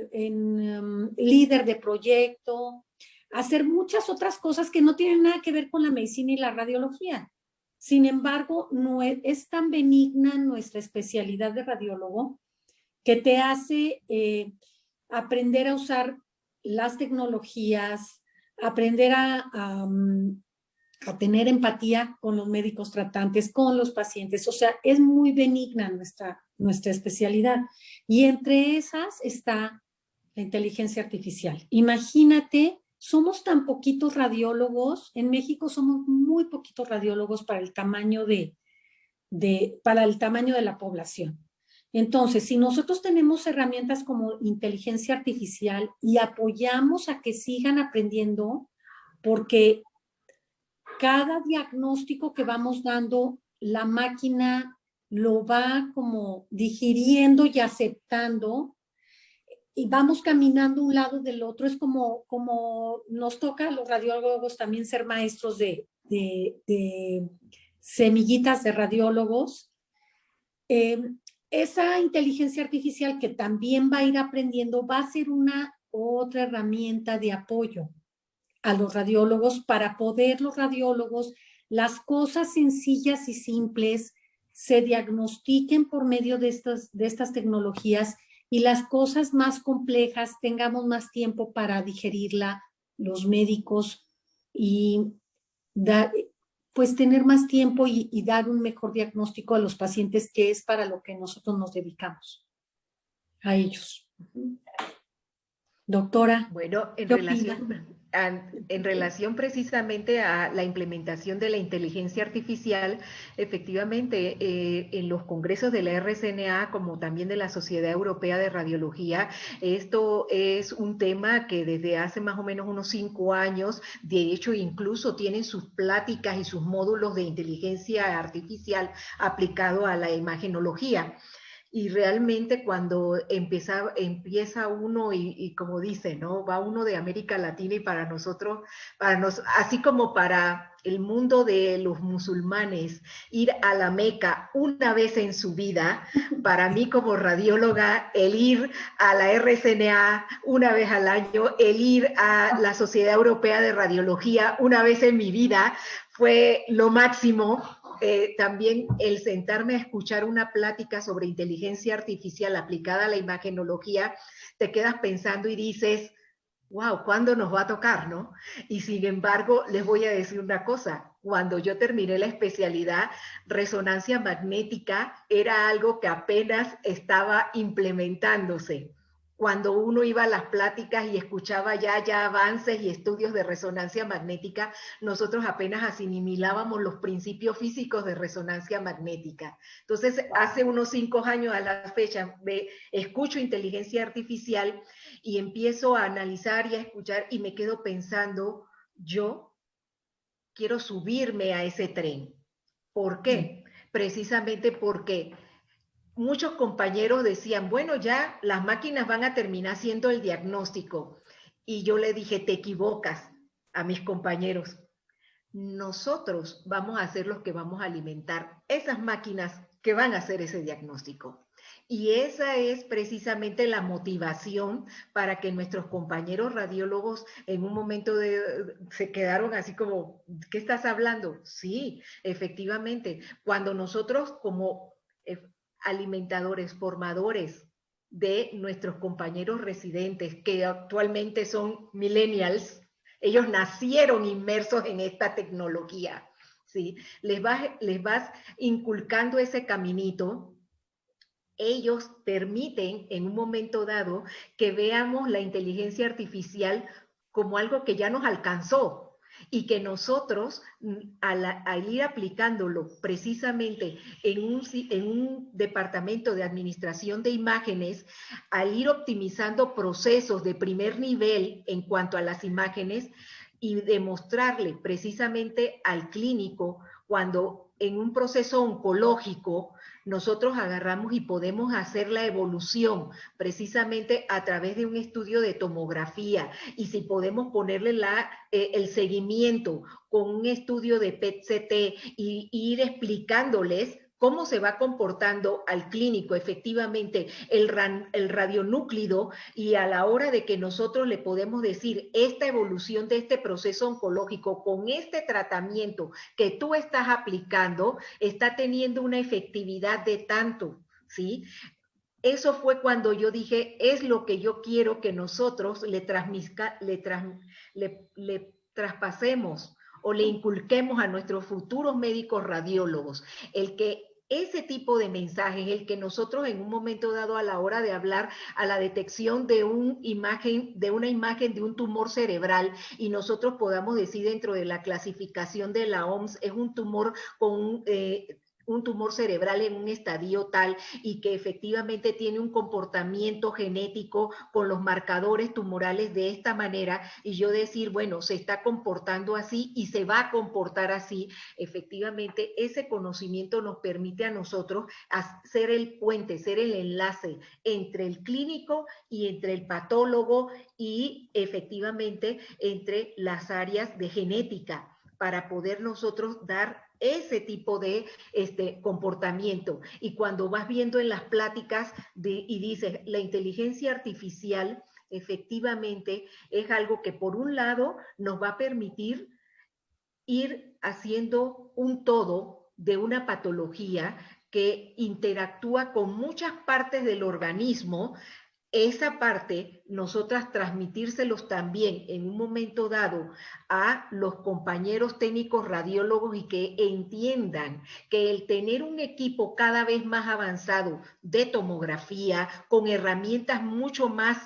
líder de proyecto, hacer muchas otras cosas que no tienen nada que ver con la medicina y la radiología. Sin embargo, no es tan benigna nuestra especialidad de radiólogo que te hace aprender a usar las tecnologías, aprender a tener empatía con los médicos tratantes, con los pacientes. O sea, es muy benigna nuestra especialidad. Y entre esas está la inteligencia artificial. Imagínate, somos tan poquitos radiólogos, en México somos muy poquitos radiólogos para el tamaño de la población. Entonces, si nosotros tenemos herramientas como inteligencia artificial y apoyamos a que sigan aprendiendo, porque cada diagnóstico que vamos dando, la máquina lo va como digiriendo y aceptando y vamos caminando un lado del otro. Es como nos toca a los radiólogos también ser maestros de semillitas de radiólogos. Esa inteligencia artificial que también va a ir aprendiendo va a ser una otra herramienta de apoyo a los radiólogos para poder los radiólogos, las cosas sencillas y simples se diagnostiquen por medio de estas tecnologías y las cosas más complejas tengamos más tiempo para digerirla los médicos y pues tener más tiempo y dar un mejor diagnóstico a los pacientes, que es para lo que nosotros nos dedicamos, a ellos. Doctora, Bueno, ¿qué opina? en relación precisamente a la implementación de la inteligencia artificial, efectivamente, en los congresos de la RSNA, como también de la Sociedad Europea de Radiología, esto es un tema que desde hace más o menos unos 5 años, de hecho, incluso tienen sus pláticas y sus módulos de inteligencia artificial aplicado a la imagenología. Y realmente cuando empieza uno y como dice, ¿no? Va uno de América Latina y para nosotros, así como para el mundo de los musulmanes, ir a la Meca una vez en su vida, para mí como radióloga, el ir a la RSNA una vez al año, el ir a la Sociedad Europea de Radiología una vez en mi vida, fue lo máximo. También el sentarme a escuchar una plática sobre inteligencia artificial aplicada a la imagenología, te quedas pensando y dices, wow, ¿cuándo nos va a tocar, no? Y sin embargo, les voy a decir una cosa, cuando yo terminé la especialidad, resonancia magnética era algo que apenas estaba implementándose. Cuando uno iba a las pláticas y escuchaba ya avances y estudios de resonancia magnética, nosotros apenas asimilábamos los principios físicos de resonancia magnética. Entonces, hace unos 5 años a la fecha, escucho inteligencia artificial y empiezo a analizar y a escuchar y me quedo pensando, yo quiero subirme a ese tren. ¿Por qué? Precisamente porque muchos compañeros decían, bueno, ya las máquinas van a terminar haciendo el diagnóstico. Y yo le dije, te equivocas a mis compañeros. Nosotros vamos a ser los que vamos a alimentar esas máquinas que van a hacer ese diagnóstico. Y esa es precisamente la motivación para que nuestros compañeros radiólogos en un momento se quedaron así como, ¿qué estás hablando? Sí, efectivamente, cuando nosotros como alimentadores, formadores de nuestros compañeros residentes, que actualmente son millennials, ellos nacieron inmersos en esta tecnología, ¿sí? Les vas inculcando ese caminito. Ellos permiten en un momento dado que veamos la inteligencia artificial como algo que ya nos alcanzó y que nosotros al ir aplicándolo precisamente en un departamento de administración de imágenes, al ir optimizando procesos de primer nivel en cuanto a las imágenes y demostrarle precisamente al clínico cuando en un proceso oncológico nosotros agarramos y podemos hacer la evolución precisamente a través de un estudio de tomografía y si podemos ponerle el seguimiento con un estudio de PET-CT y ir explicándoles cómo se va comportando al clínico efectivamente el radionúclido y a la hora de que nosotros le podemos decir esta evolución de este proceso oncológico con este tratamiento que tú estás aplicando está teniendo una efectividad de tanto, ¿sí? Eso fue cuando yo dije, es lo que yo quiero que nosotros le traspasemos o le inculquemos a nuestros futuros médicos radiólogos, el que ese tipo de mensajes, el que nosotros en un momento dado a la hora de hablar a la detección de una imagen de un tumor cerebral y nosotros podamos decir dentro de la clasificación de la OMS es un tumor un tumor cerebral en un estadio tal y que efectivamente tiene un comportamiento genético con los marcadores tumorales de esta manera, y yo decir, bueno, se está comportando así y se va a comportar así, efectivamente ese conocimiento nos permite a nosotros ser el puente, ser el enlace entre el clínico y entre el patólogo y efectivamente entre las áreas de genética para poder nosotros dar ese tipo de comportamiento. Y cuando vas viendo en las pláticas y dices, la inteligencia artificial efectivamente es algo que por un lado nos va a permitir ir haciendo un todo de una patología que interactúa con muchas partes del organismo. Esa parte, nosotras transmitírselos también en un momento dado a los compañeros técnicos radiólogos y que entiendan que el tener un equipo cada vez más avanzado de tomografía, con herramientas mucho más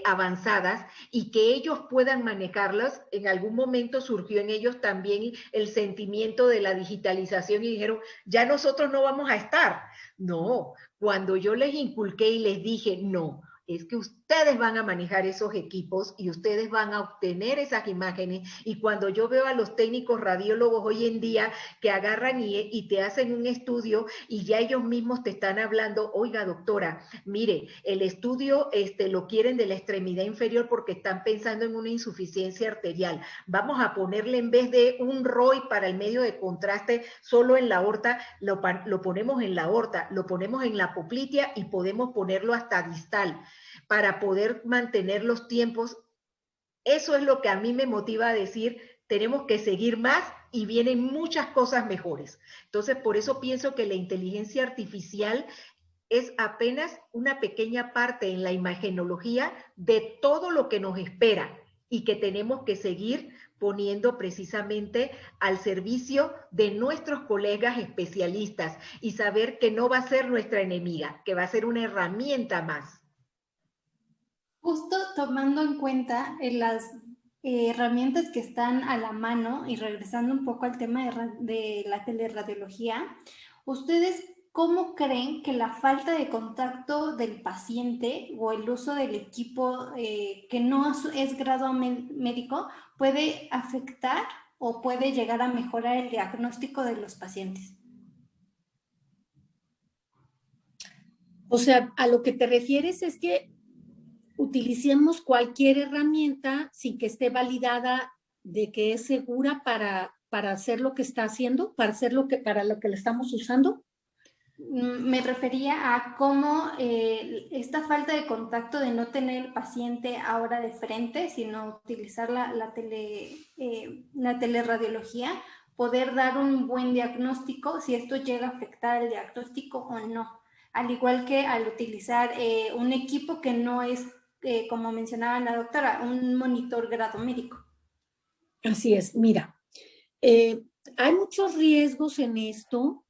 avanzadas y que ellos puedan manejarlas, en algún momento surgió en ellos también el sentimiento de la digitalización y dijeron, ya nosotros no vamos a estar. No, cuando yo les inculqué y les dije, no, es que ustedes van a manejar esos equipos y ustedes van a obtener esas imágenes. Y cuando yo veo a los técnicos radiólogos hoy en día que agarran y te hacen un estudio y ya ellos mismos te están hablando, oiga doctora, mire, el estudio lo quieren de la extremidad inferior porque están pensando en una insuficiencia arterial. Vamos a ponerle en vez de un ROI para el medio de contraste solo en la aorta, lo ponemos en la aorta, lo ponemos en la poplitea y podemos ponerlo hasta distal para poder mantener los tiempos. Eso es lo que a mí me motiva a decir, tenemos que seguir más y vienen muchas cosas mejores. Entonces, por eso pienso que la inteligencia artificial es apenas una pequeña parte en la imagenología de todo lo que nos espera y que tenemos que seguir poniendo precisamente al servicio de nuestros colegas especialistas y saber que no va a ser nuestra enemiga, que va a ser una herramienta más. Justo tomando en cuenta las herramientas que están a la mano y regresando un poco al tema de la teleradiología, ¿ustedes cómo creen que la falta de contacto del paciente o el uso del equipo que no es grado médico puede afectar o puede llegar a mejorar el diagnóstico de los pacientes? O sea, a lo que te refieres es que utilicemos cualquier herramienta sin que esté validada de que es segura para hacer lo que está haciendo, para lo que le estamos usando. Me refería a cómo esta falta de contacto de no tener el paciente ahora de frente, sino utilizar la teleradiología, poder dar un buen diagnóstico, si esto llega a afectar el diagnóstico o no. Al igual que al utilizar un equipo que no es, como mencionaba la doctora, un monitor grado médico. Así es, mira, hay muchos riesgos en esto.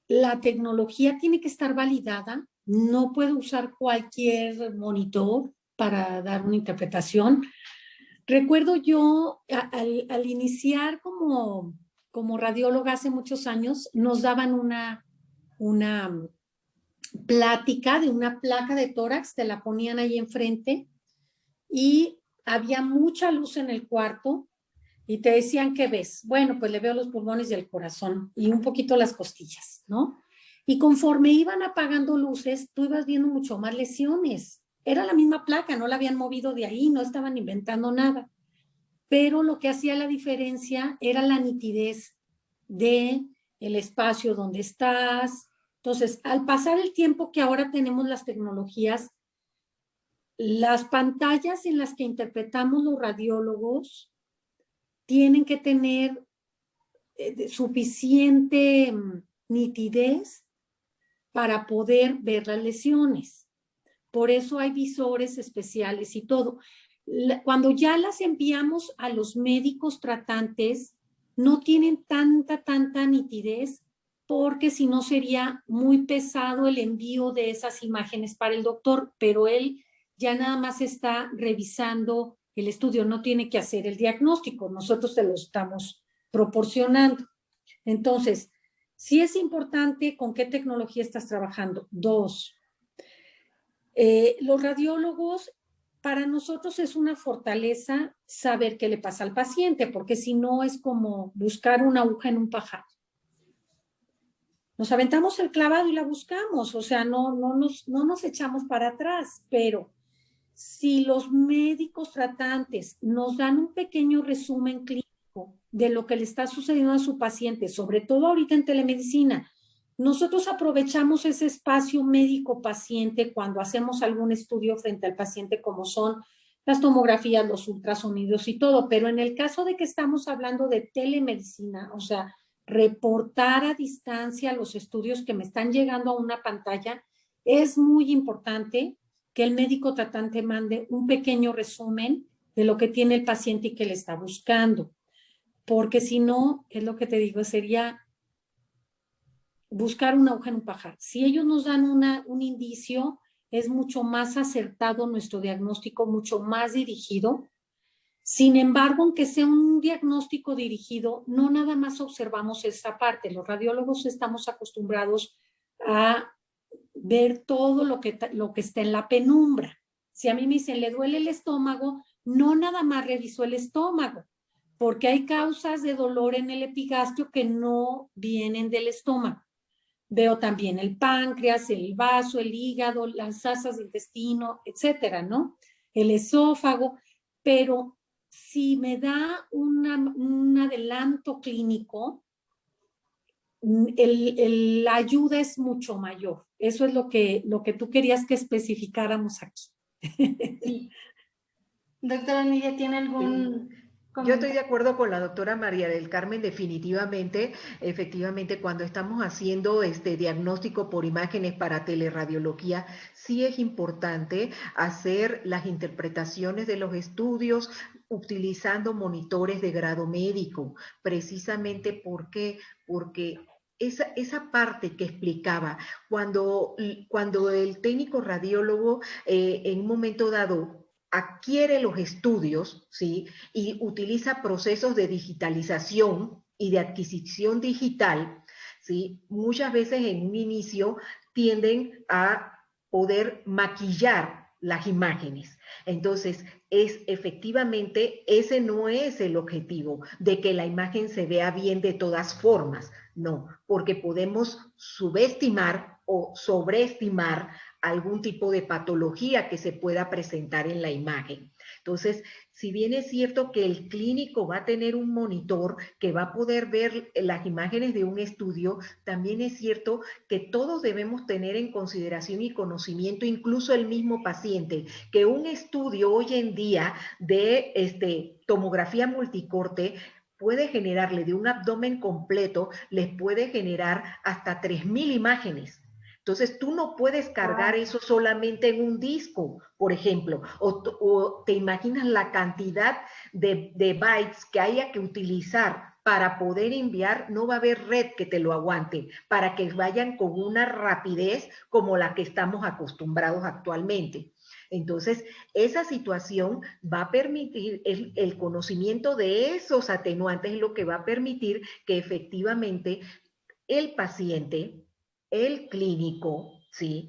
La tecnología tiene que estar validada, no puedo usar cualquier monitor para dar una interpretación. Recuerdo yo al iniciar como radióloga hace muchos años, nos daban una plática de una placa de tórax, te la ponían ahí enfrente y había mucha luz en el cuarto y te decían, ¿qué ves? Bueno, pues le veo los pulmones y el corazón y un poquito las costillas, ¿no? Y conforme iban apagando luces, tú ibas viendo mucho más lesiones. Era la misma placa, no la habían movido de ahí, no estaban inventando nada. Pero lo que hacía la diferencia era la nitidez de el espacio donde estás. Entonces, al pasar el tiempo que ahora tenemos las tecnologías, las pantallas en las que interpretamos los radiólogos tienen que tener suficiente nitidez para poder ver las lesiones. Por eso hay visores especiales y todo. Cuando ya las enviamos a los médicos tratantes, no tienen tanta nitidez, porque si no sería muy pesado el envío de esas imágenes para el doctor, pero él ya nada más está revisando el estudio, no tiene que hacer el diagnóstico, nosotros se lo estamos proporcionando. Entonces, Sí es importante con qué tecnología estás trabajando. 2, los radiólogos, para nosotros es una fortaleza saber qué le pasa al paciente, porque si no es como buscar una aguja en un pajar. Nos aventamos el clavado y la buscamos, o sea, no nos echamos para atrás, pero si los médicos tratantes nos dan un pequeño resumen clínico de lo que le está sucediendo a su paciente, sobre todo ahorita en telemedicina, nosotros aprovechamos ese espacio médico-paciente cuando hacemos algún estudio frente al paciente, como son las tomografías, los ultrasonidos y todo, pero en el caso de que estamos hablando de telemedicina, o sea, reportar a distancia los estudios que me están llegando a una pantalla, es muy importante que el médico tratante mande un pequeño resumen de lo que tiene el paciente y que le está buscando. Porque si no, es lo que te digo, sería buscar una aguja en un pajar. Si ellos nos dan un indicio, es mucho más acertado nuestro diagnóstico, mucho más dirigido. Sin embargo, aunque sea un diagnóstico dirigido, no nada más observamos esa parte. Los radiólogos estamos acostumbrados a ver todo lo que está en la penumbra. Si a mí me dicen, le duele el estómago, no nada más reviso el estómago, porque hay causas de dolor en el epigastrio que no vienen del estómago. Veo también el páncreas, el vaso, el hígado, las asas de intestino, etcétera, ¿no? El esófago, pero si me da un adelanto clínico, la ayuda es mucho mayor. Eso es lo que tú querías que especificáramos aquí. Sí. Doctora Nidia, ¿tiene algún comentario? Yo estoy de acuerdo con la doctora María del Carmen, definitivamente, efectivamente, cuando estamos haciendo este diagnóstico por imágenes para teleradiología, sí es importante hacer las interpretaciones de los estudios utilizando monitores de grado médico, precisamente porque esa parte que explicaba, cuando el técnico radiólogo en un momento dado adquiere los estudios, ¿sí? Y utiliza procesos de digitalización y de adquisición digital, ¿sí? Muchas veces en un inicio tienden a poder maquillar las imágenes. Entonces, efectivamente, ese no es el objetivo, de que la imagen se vea bien de todas formas, no, porque podemos subestimar o sobreestimar algún tipo de patología que se pueda presentar en la imagen. Entonces, si bien es cierto que el clínico va a tener un monitor que va a poder ver las imágenes de un estudio, también es cierto que todos debemos tener en consideración y conocimiento, incluso el mismo paciente, que un estudio hoy en día de tomografía multicorte puede generarle de un abdomen completo, les puede generar hasta 3,000 imágenes. Entonces, tú no puedes cargar eso solamente en un disco, por ejemplo, o te imaginas la cantidad de bytes que haya que utilizar para poder enviar, no va a haber red que te lo aguante, para que vayan con una rapidez como la que estamos acostumbrados actualmente. Entonces, esa situación va a permitir, el conocimiento de esos atenuantes es lo que va a permitir que efectivamente el paciente, el clínico, ¿sí?,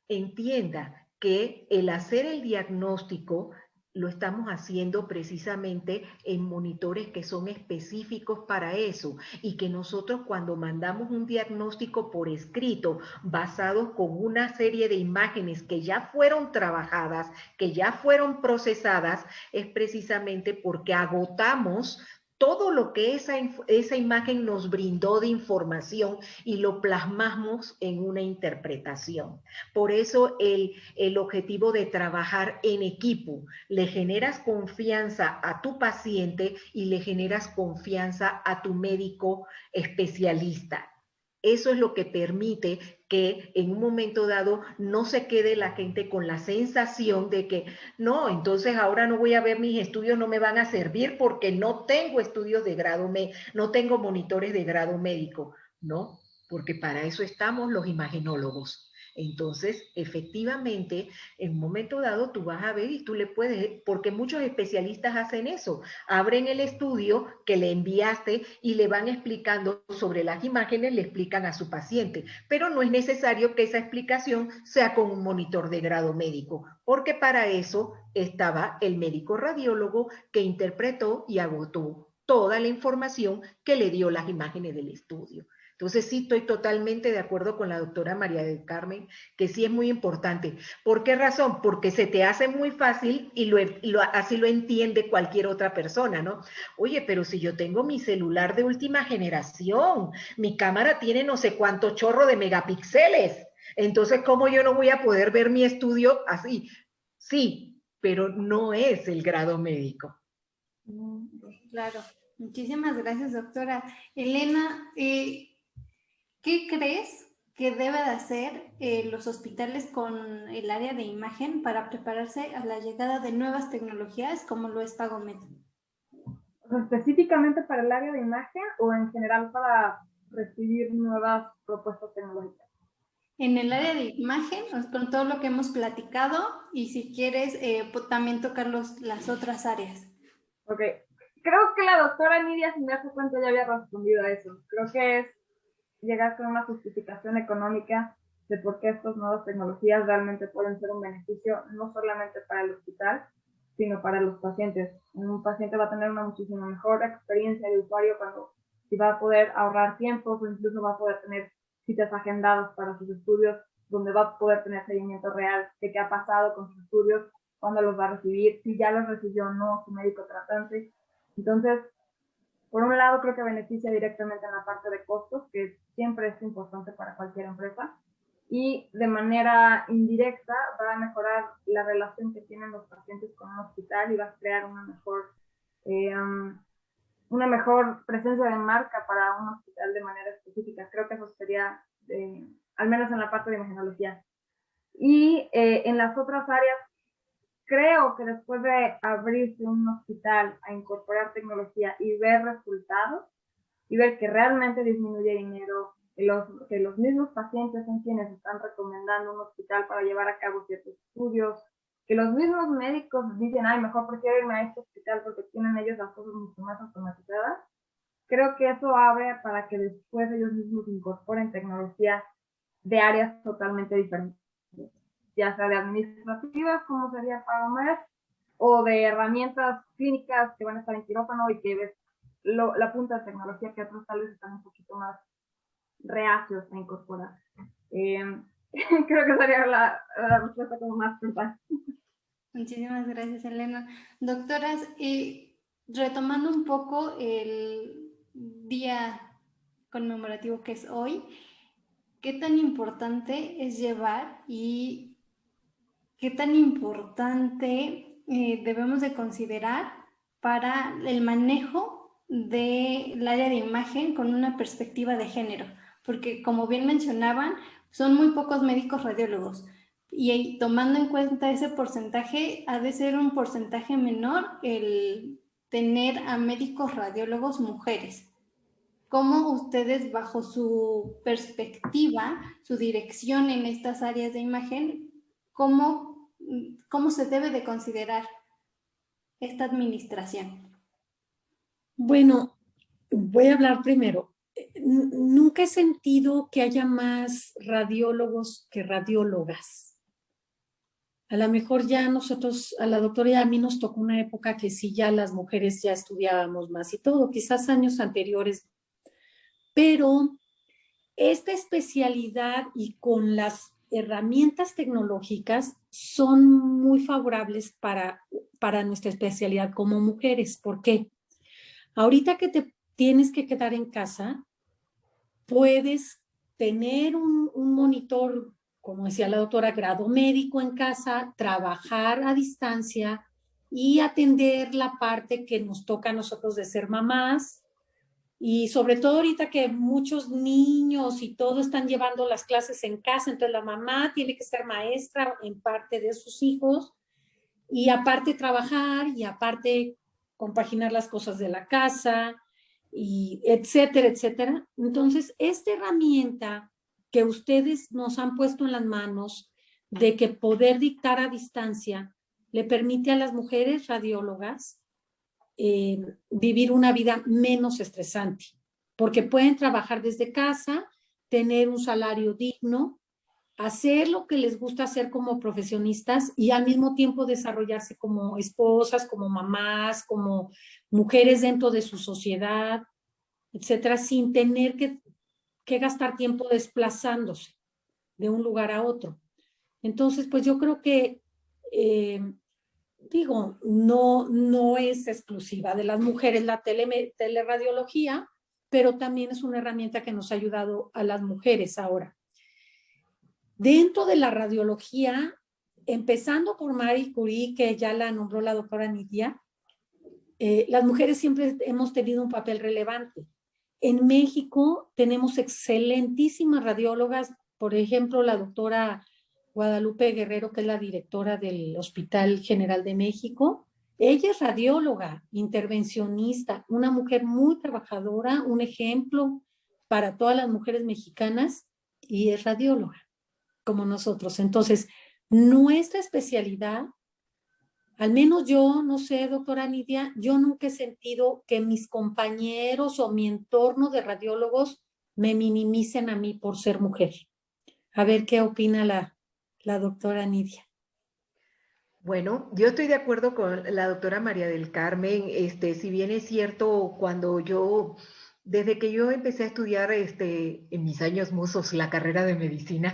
entienda que el hacer el diagnóstico lo estamos haciendo precisamente en monitores que son específicos para eso y que nosotros cuando mandamos un diagnóstico por escrito basado con una serie de imágenes que ya fueron trabajadas, que ya fueron procesadas, es precisamente porque agotamos todo lo que esa imagen nos brindó de información y lo plasmamos en una interpretación. Por eso el objetivo de trabajar en equipo, le generas confianza a tu paciente y le generas confianza a tu médico especialista. Eso es lo que permite que en un momento dado no se quede la gente con la sensación de que no, entonces ahora no voy a ver mis estudios, no me van a servir porque no tengo estudios de grado médico, no tengo monitores de grado médico, ¿no? Porque para eso estamos los imagenólogos. Entonces, efectivamente, en un momento dado tú vas a ver y tú le puedes, porque muchos especialistas hacen eso, abren el estudio que le enviaste y le van explicando sobre las imágenes, le explican a su paciente, pero no es necesario que esa explicación sea con un monitor de grado médico, porque para eso estaba el médico radiólogo que interpretó y agotó toda la información que le dio las imágenes del estudio. Entonces sí estoy totalmente de acuerdo con la doctora María del Carmen, que sí es muy importante. ¿Por qué razón? Porque se te hace muy fácil y así lo entiende cualquier otra persona, ¿no? Oye, pero si yo tengo mi celular de última generación, mi cámara tiene no sé cuánto chorro de megapíxeles, entonces ¿cómo yo no voy a poder ver mi estudio así? Sí, pero no es el grado médico. Claro. Muchísimas gracias, doctora. Elena, ¿qué crees que debe de hacer los hospitales con el área de imagen para prepararse a la llegada de nuevas tecnologías como lo es PagoMed? ¿Específicamente para el área de imagen o en general para recibir nuevas propuestas tecnológicas? En el área de imagen, con todo lo que hemos platicado, y si quieres también tocar las otras áreas. Ok, creo que la doctora Nidia, si me hace cuenta, ya había respondido a eso. Creo que es llegar con una justificación económica de por qué estas nuevas tecnologías realmente pueden ser un beneficio no solamente para el hospital, sino para los pacientes. Un paciente va a tener una muchísimo mejor experiencia de usuario cuando si va a poder ahorrar tiempo o incluso va a poder tener citas agendadas para sus estudios, donde va a poder tener seguimiento real de qué ha pasado con sus estudios, cuándo los va a recibir, si ya los recibió o no su médico tratante. Entonces, por un lado, creo que beneficia directamente en la parte de costos, que siempre es importante para cualquier empresa, y de manera indirecta va a mejorar la relación que tienen los pacientes con un hospital y va a crear una mejor presencia de marca para un hospital de manera específica. Creo que eso sería, al menos en la parte de imagenología. Y en las otras áreas, creo que después de abrirse un hospital a incorporar tecnología y ver resultados y ver que realmente disminuye dinero, que los mismos pacientes son quienes están recomendando un hospital para llevar a cabo ciertos estudios, que los mismos médicos dicen, ay, mejor prefiero irme a este hospital porque tienen ellos las cosas mucho más automatizadas. Creo que eso abre para que después ellos mismos incorporen tecnología de áreas totalmente diferentes, ya sea de administrativas, como sería PagoMed, o de herramientas clínicas que van a estar en quirófano y que ves la punta de tecnología que otros tal vez están un poquito más reacios a incorporar. Creo que sería la respuesta como más total. Muchísimas gracias, Elena. Doctoras, retomando un poco el día conmemorativo que es hoy, ¿qué tan importante es llevar y qué tan importante debemos de considerar para el manejo del área de imagen con una perspectiva de género? Porque como bien mencionaban, son muy pocos médicos radiólogos y tomando en cuenta ese porcentaje, ha de ser un porcentaje menor el tener a médicos radiólogos mujeres. ¿Cómo ustedes, bajo su perspectiva, su dirección en estas áreas de imagen, cómo se debe de considerar esta administración? Bueno, voy a hablar primero. Nunca he sentido que haya más radiólogos que radiólogas. A lo mejor ya nosotros, a la doctora y a mí nos tocó una época que sí ya las mujeres ya estudiábamos más y todo, quizás años anteriores, pero esta especialidad y con las herramientas tecnológicas son muy favorables para nuestra especialidad como mujeres. ¿Por qué? Ahorita que te tienes que quedar en casa, puedes tener un monitor, como decía la doctora, grado médico en casa, trabajar a distancia y atender la parte que nos toca a nosotros de ser mamás. Y sobre todo ahorita que muchos niños y todo están llevando las clases en casa, entonces la mamá tiene que ser maestra en parte de sus hijos y aparte trabajar y aparte compaginar las cosas de la casa y etcétera, etcétera. Entonces, esta herramienta que ustedes nos han puesto en las manos de que poder dictar a distancia le permite a las mujeres radiólogas vivir una vida menos estresante, porque pueden trabajar desde casa, tener un salario digno, hacer lo que les gusta hacer como profesionistas y al mismo tiempo desarrollarse como esposas, como mamás, como mujeres dentro de su sociedad, etcétera, sin tener que gastar tiempo desplazándose de un lugar a otro. Entonces, pues yo creo que, digo, no es exclusiva de las mujeres la teleradiología, pero también es una herramienta que nos ha ayudado a las mujeres ahora. Dentro de la radiología, empezando por Marie Curie, que ya la nombró la doctora Nidia, las mujeres siempre hemos tenido un papel relevante. En México tenemos excelentísimas radiólogas, por ejemplo, la doctora Guadalupe Guerrero, que es la directora del Hospital General de México. Ella es radióloga, intervencionista, una mujer muy trabajadora, un ejemplo para todas las mujeres mexicanas, y es radióloga, como nosotros. Entonces, nuestra especialidad, al menos yo, no sé, doctora Nidia, yo nunca he sentido que mis compañeros o mi entorno de radiólogos me minimicen a mí por ser mujer. A ver qué opina la doctora Nidia. Bueno, yo estoy de acuerdo con la doctora María del Carmen. Si bien es cierto, desde que yo empecé a estudiar en mis años mozos la carrera de medicina,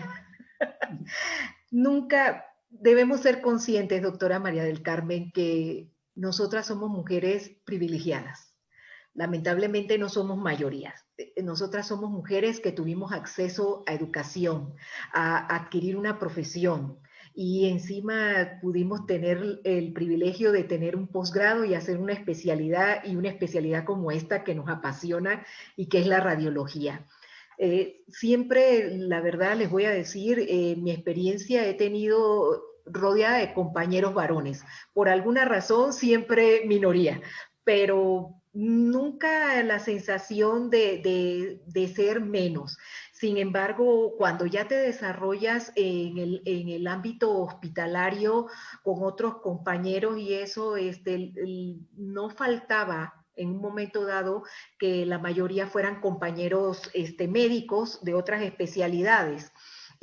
nunca debemos ser conscientes, doctora María del Carmen, que nosotras somos mujeres privilegiadas. Lamentablemente no somos mayorías. Nosotras somos mujeres que tuvimos acceso a educación, a adquirir una profesión, y encima pudimos tener el privilegio de tener un posgrado y hacer una especialidad como esta que nos apasiona y que es la radiología. Siempre, la verdad, les voy a decir, mi experiencia he tenido rodeada de compañeros varones. Por alguna razón, siempre minoría, pero nunca la sensación de ser menos. Sin embargo, cuando ya te desarrollas en el ámbito hospitalario con otros compañeros y eso, no faltaba en un momento dado que la mayoría fueran compañeros médicos de otras especialidades.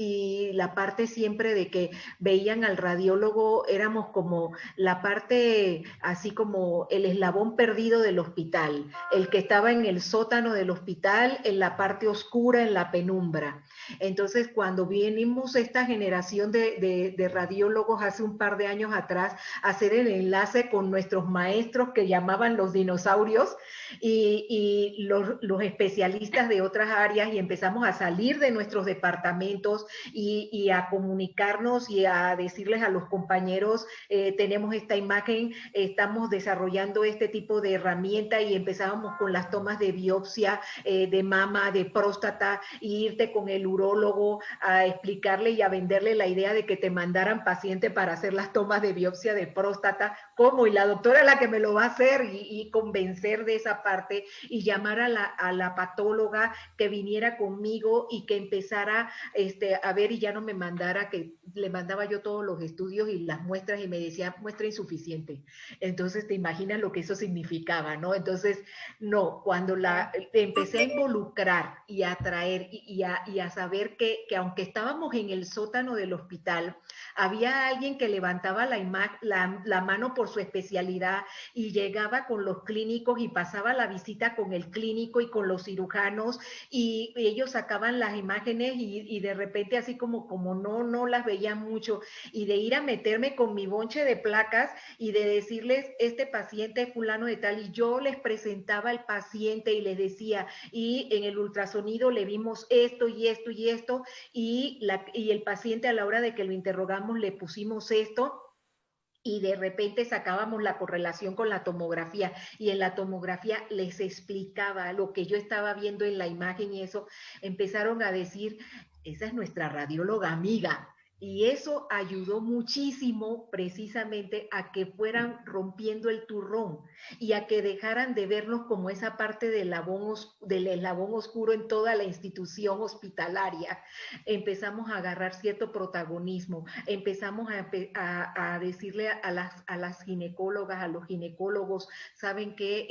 Y la parte siempre de que veían al radiólogo, éramos como la parte, así como el eslabón perdido del hospital, el que estaba en el sótano del hospital, en la parte oscura, en la penumbra. Entonces, cuando vinimos esta generación de radiólogos hace un par de años atrás, a hacer el enlace con nuestros maestros que llamaban los dinosaurios y los especialistas de otras áreas, y empezamos a salir de nuestros departamentos y a comunicarnos y a decirles a los compañeros, tenemos esta imagen, estamos desarrollando este tipo de herramienta, y empezábamos con las tomas de biopsia de mama, de próstata, e irte con el urólogo a explicarle y a venderle la idea de que te mandaran paciente para hacer las tomas de biopsia de próstata. ¿Cómo? Y la doctora es la que me lo va a hacer, y convencer de esa parte, y llamar a la patóloga que viniera conmigo y que empezara a ver, y ya no me mandara, que le mandaba yo todos los estudios y las muestras, y me decía muestra insuficiente. Entonces te imaginas lo que eso significaba, ¿no? Entonces, no, cuando empecé a involucrar y a atraer y a saber que aunque estábamos en el sótano del hospital, había alguien que levantaba la mano por su especialidad y llegaba con los clínicos y pasaba la visita con el clínico y con los cirujanos, y ellos sacaban las imágenes y de repente así como no las veía mucho, y de ir a meterme con mi bonche de placas y de decirles, este paciente es fulano de tal, y yo les presentaba al paciente y les decía, y en el ultrasonido le vimos esto y esto y esto, y el paciente, a la hora de que lo interrogamos, le pusimos esto, y de repente sacábamos la correlación con la tomografía, y en la tomografía les explicaba lo que yo estaba viendo en la imagen, y eso empezaron a decir, esa es nuestra radióloga amiga. Y eso ayudó muchísimo precisamente a que fueran rompiendo el turrón y a que dejaran de vernos como esa parte del eslabón oscuro en toda la institución hospitalaria. Empezamos a agarrar cierto protagonismo, empezamos a decirle a las ginecólogas, a los ginecólogos, saben que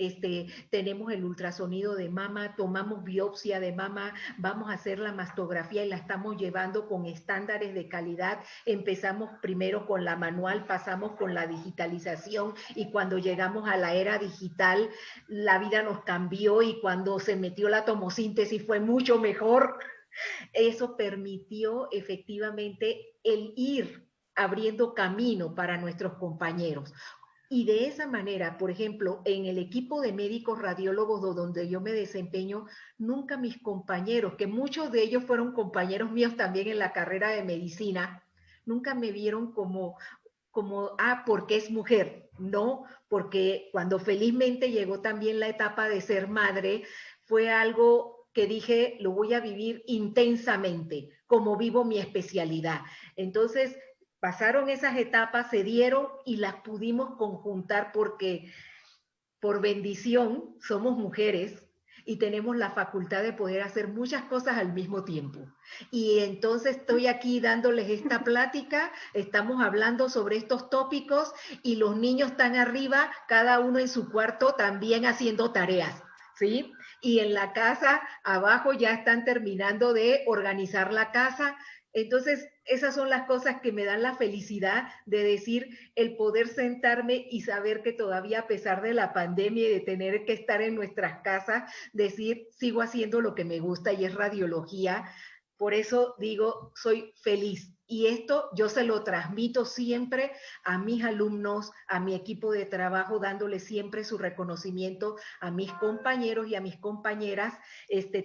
tenemos el ultrasonido de mama, tomamos biopsia de mama, vamos a hacer la mastografía y la estamos llevando con estándares de calidad. Empezamos primero con la manual, pasamos con la digitalización y cuando llegamos a la era digital, la vida nos cambió y cuando se metió la tomosíntesis fue mucho mejor. Eso permitió efectivamente el ir abriendo camino para nuestros compañeros. Y de esa manera, por ejemplo, en el equipo de médicos radiólogos donde yo me desempeño, nunca mis compañeros, que muchos de ellos fueron compañeros míos también en la carrera de medicina, nunca me vieron porque es mujer. No, porque cuando felizmente llegó también la etapa de ser madre, fue algo que dije, lo voy a vivir intensamente, como vivo mi especialidad. Entonces, pasaron esas etapas, se dieron y las pudimos conjuntar porque por bendición somos mujeres y tenemos la facultad de poder hacer muchas cosas al mismo tiempo. Y entonces estoy aquí dándoles esta plática, estamos hablando sobre estos tópicos y los niños están arriba, cada uno en su cuarto también haciendo tareas, ¿sí? Y en la casa, abajo ya están terminando de organizar la casa. Entonces, esas son las cosas que me dan la felicidad de decir el poder sentarme y saber que todavía a pesar de la pandemia y de tener que estar en nuestras casas, decir, sigo haciendo lo que me gusta y es radiología. Por eso digo, soy feliz. Y esto yo se lo transmito siempre a mis alumnos, a mi equipo de trabajo, dándole siempre su reconocimiento a mis compañeros y a mis compañeras,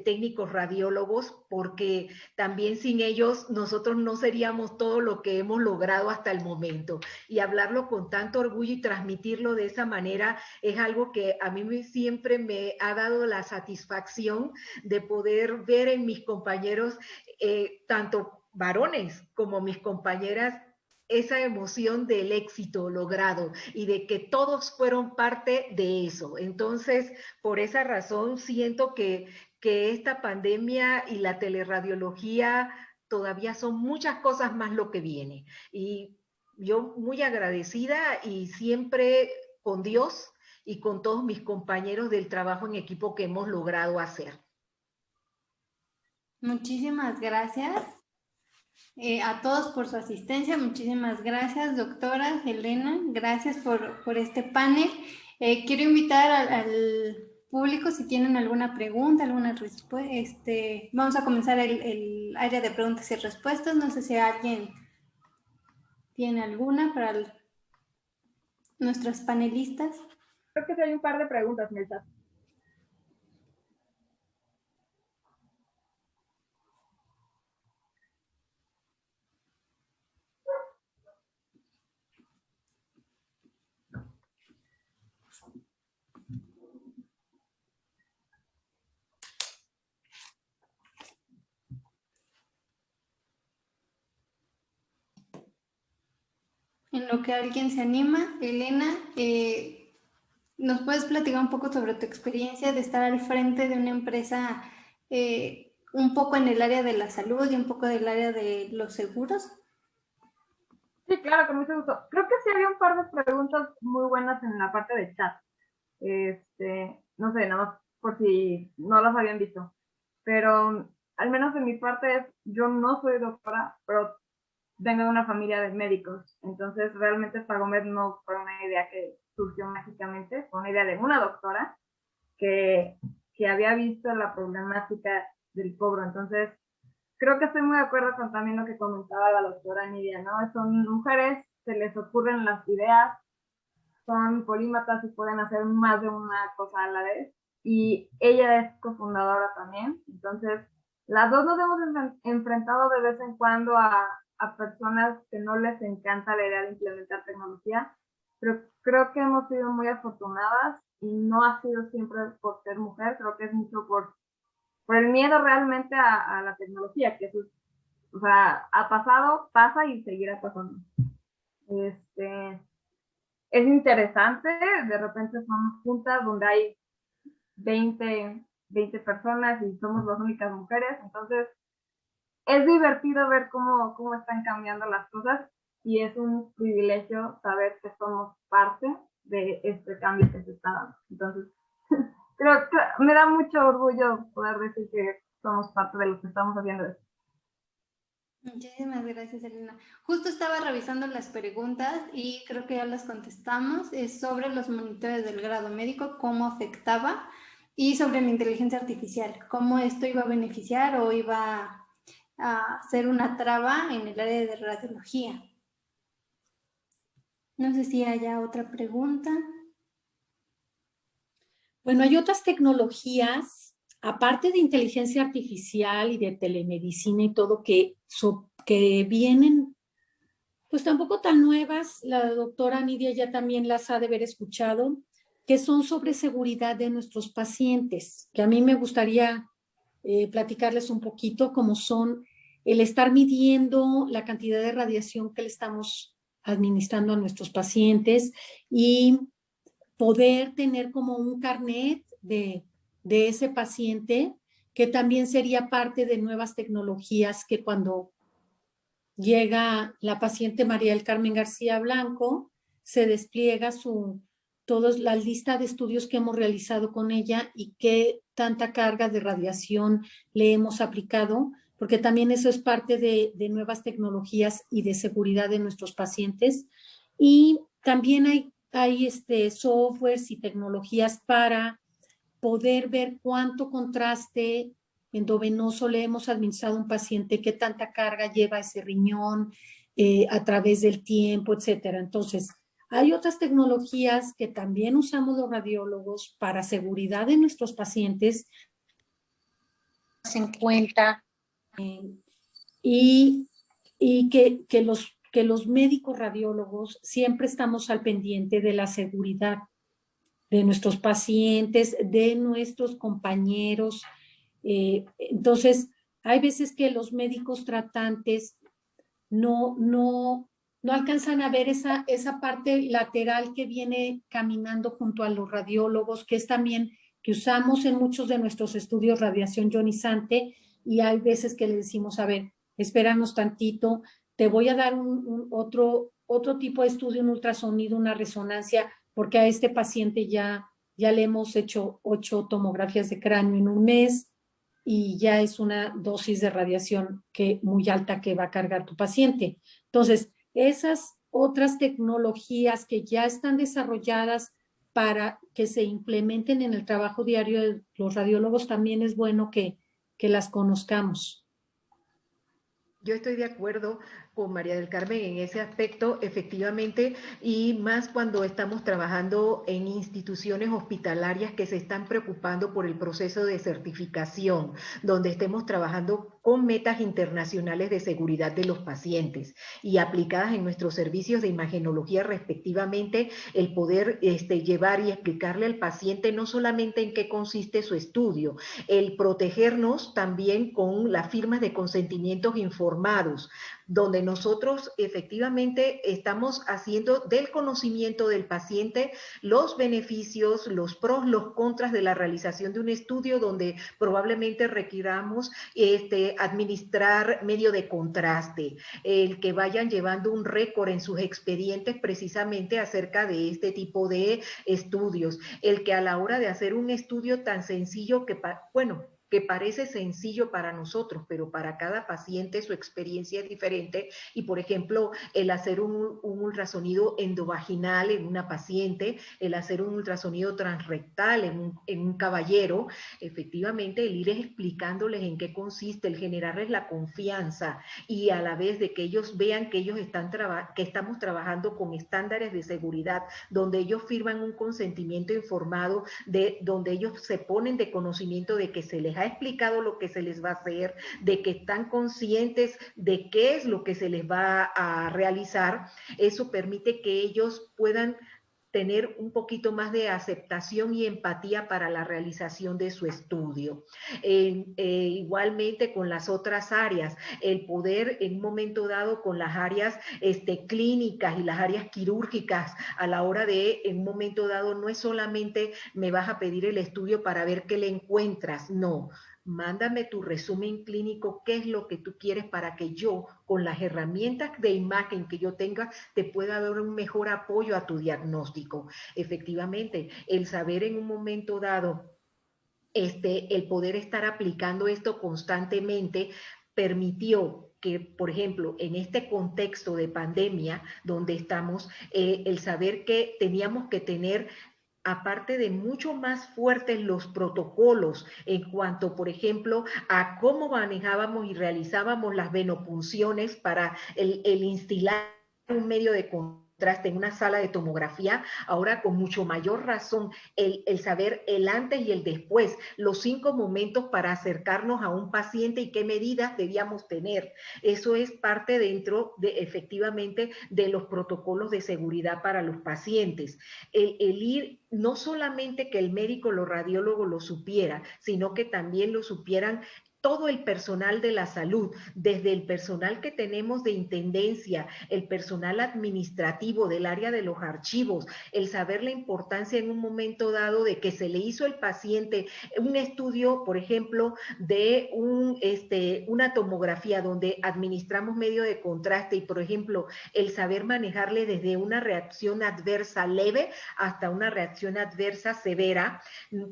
técnicos radiólogos, porque también sin ellos nosotros no seríamos todo lo que hemos logrado hasta el momento. Y hablarlo con tanto orgullo y transmitirlo de esa manera es algo que a mí siempre me ha dado la satisfacción de poder ver en mis compañeros, tanto varones como mis compañeras, esa emoción del éxito logrado y de que todos fueron parte de eso. Entonces, por esa razón siento que esta pandemia y la teleradiología todavía son muchas cosas más lo que viene. Y yo muy agradecida y siempre con Dios y con todos mis compañeros del trabajo en equipo que hemos logrado hacer. Muchísimas gracias a todos por su asistencia. Muchísimas gracias, doctora Helena. Gracias por este panel. Quiero invitar al público si tienen alguna pregunta, alguna respuesta. Vamos a comenzar el área de preguntas y respuestas. No sé si alguien tiene alguna para nuestros panelistas. Creo que sí hay un par de preguntas, Melsa. En lo que alguien se anima, Elena, ¿nos puedes platicar un poco sobre tu experiencia de estar al frente de una empresa un poco en el área de la salud y un poco del área de los seguros? Sí, claro, con mucho gusto. Creo que sí había un par de preguntas muy buenas en la parte de chat. No sé, nada más por si no las habían visto. Pero al menos de mi parte yo no soy doctora, pero vengo de una familia de médicos. Entonces realmente Fagomed no fue una idea que surgió mágicamente, fue una idea de una doctora que había visto la problemática del cobro. Entonces creo que estoy muy de acuerdo con también lo que comentaba la doctora Nidia, ¿no? Son mujeres, se les ocurren las ideas, son polímatas y pueden hacer más de una cosa a la vez. Y ella es cofundadora también. Entonces, las dos nos hemos enfrentado de vez en cuando a personas que no les encanta la idea de implementar tecnología, pero creo que hemos sido muy afortunadas y no ha sido siempre por ser mujer, creo que es mucho por el miedo realmente a la tecnología, que eso es O sea, ha pasado, pasa y seguirá pasando. Es interesante, de repente son juntas donde hay 20 personas y somos las únicas mujeres, entonces es divertido ver cómo están cambiando las cosas y es un privilegio saber que somos parte de este cambio que se está dando. Entonces, creo que me da mucho orgullo poder decir que somos parte de lo que estamos haciendo esto. Muchísimas gracias, Elena. Justo estaba revisando las preguntas y creo que ya las contestamos. Es sobre los monitores del grado médico, cómo afectaba, y sobre la inteligencia artificial, cómo esto iba a beneficiar o iba a ser una traba en el área de radiología. No sé si haya otra pregunta. Bueno, hay otras tecnologías, aparte de inteligencia artificial y de telemedicina y todo, que vienen, pues tampoco tan nuevas. La doctora Nidia ya también las ha de haber escuchado, que son sobre seguridad de nuestros pacientes, que a mí me gustaría platicarles un poquito, como son el estar midiendo la cantidad de radiación que le estamos administrando a nuestros pacientes y poder tener como un carnet de ese paciente, que también sería parte de nuevas tecnologías que cuando llega la paciente María del Carmen García Blanco, se despliega toda la lista de estudios que hemos realizado con ella y qué tanta carga de radiación le hemos aplicado, porque también eso es parte de nuevas tecnologías y de seguridad de nuestros pacientes. Y también hay softwares y tecnologías para poder ver cuánto contraste endovenoso le hemos administrado a un paciente, qué tanta carga lleva ese riñón a través del tiempo, etcétera. Entonces, hay otras tecnologías que también usamos los radiólogos para seguridad de nuestros pacientes en cuenta y que los médicos radiólogos siempre estamos al pendiente de la seguridad de nuestros pacientes, de nuestros compañeros. Entonces, hay veces que los médicos tratantes no alcanzan a ver esa parte lateral que viene caminando junto a los radiólogos, que es también que usamos en muchos de nuestros estudios radiación ionizante, y hay veces que le decimos, a ver, espéranos tantito, te voy a dar otro tipo de estudio, un ultrasonido, una resonancia, porque a este paciente ya le hemos hecho 8 tomografías de cráneo en un mes y ya es una dosis de radiación muy alta que va a cargar tu paciente. Entonces, esas otras tecnologías que ya están desarrolladas para que se implementen en el trabajo diario de los radiólogos, también es bueno que las conozcamos. Yo estoy de acuerdo con María del Carmen en ese aspecto, efectivamente, y más cuando estamos trabajando en instituciones hospitalarias que se están preocupando por el proceso de certificación, donde estemos trabajando con metas internacionales de seguridad de los pacientes y aplicadas en nuestros servicios de imagenología respectivamente, el poder llevar y explicarle al paciente no solamente en qué consiste su estudio, el protegernos también con las firmas de consentimientos informados, donde nosotros efectivamente estamos haciendo del conocimiento del paciente los beneficios, los pros, los contras de la realización de un estudio donde probablemente requiramos administrar medio de contraste, el que vayan llevando un récord en sus expedientes precisamente acerca de este tipo de estudios, el que a la hora de hacer un estudio tan sencillo que parece sencillo para nosotros, pero para cada paciente su experiencia es diferente. Y, por ejemplo, el hacer un ultrasonido endovaginal en una paciente, el hacer un ultrasonido transrectal en un caballero, efectivamente el ir explicándoles en qué consiste, el generarles la confianza y a la vez de que ellos vean que ellos que estamos trabajando con estándares de seguridad, donde ellos firman un consentimiento informado, donde ellos se ponen de conocimiento de que se les ha explicado lo que se les va a hacer, de que están conscientes de qué es lo que se les va a realizar. Eso permite que ellos puedan tener un poquito más de aceptación y empatía para la realización de su estudio. Igualmente con las otras áreas, el poder en un momento dado con las áreas clínicas y las áreas quirúrgicas, a la hora de, en un momento dado, no es solamente me vas a pedir el estudio para ver qué le encuentras, no. Mándame tu resumen clínico, qué es lo que tú quieres para que yo, con las herramientas de imagen que yo tenga, te pueda dar un mejor apoyo a tu diagnóstico. Efectivamente, el saber en un momento dado, el poder estar aplicando esto constantemente, permitió que, por ejemplo, en este contexto de pandemia donde estamos, el saber que teníamos que tener, aparte de mucho más fuertes los protocolos en cuanto, por ejemplo, a cómo manejábamos y realizábamos las venopunciones para el instilar un medio de contraste en una sala de tomografía, ahora con mucho mayor razón el saber el antes y el después, los 5 momentos para acercarnos a un paciente y qué medidas debíamos tener. Eso es parte dentro de, efectivamente, de los protocolos de seguridad para los pacientes. El ir, no solamente que el médico, los radiólogos lo supiera, sino que también lo supieran todo el personal de la salud, desde el personal que tenemos de intendencia, el personal administrativo del área de los archivos, el saber la importancia en un momento dado de que se le hizo al paciente un estudio, por ejemplo, de una tomografía donde administramos medio de contraste y, por ejemplo, el saber manejarle desde una reacción adversa leve hasta una reacción adversa severa,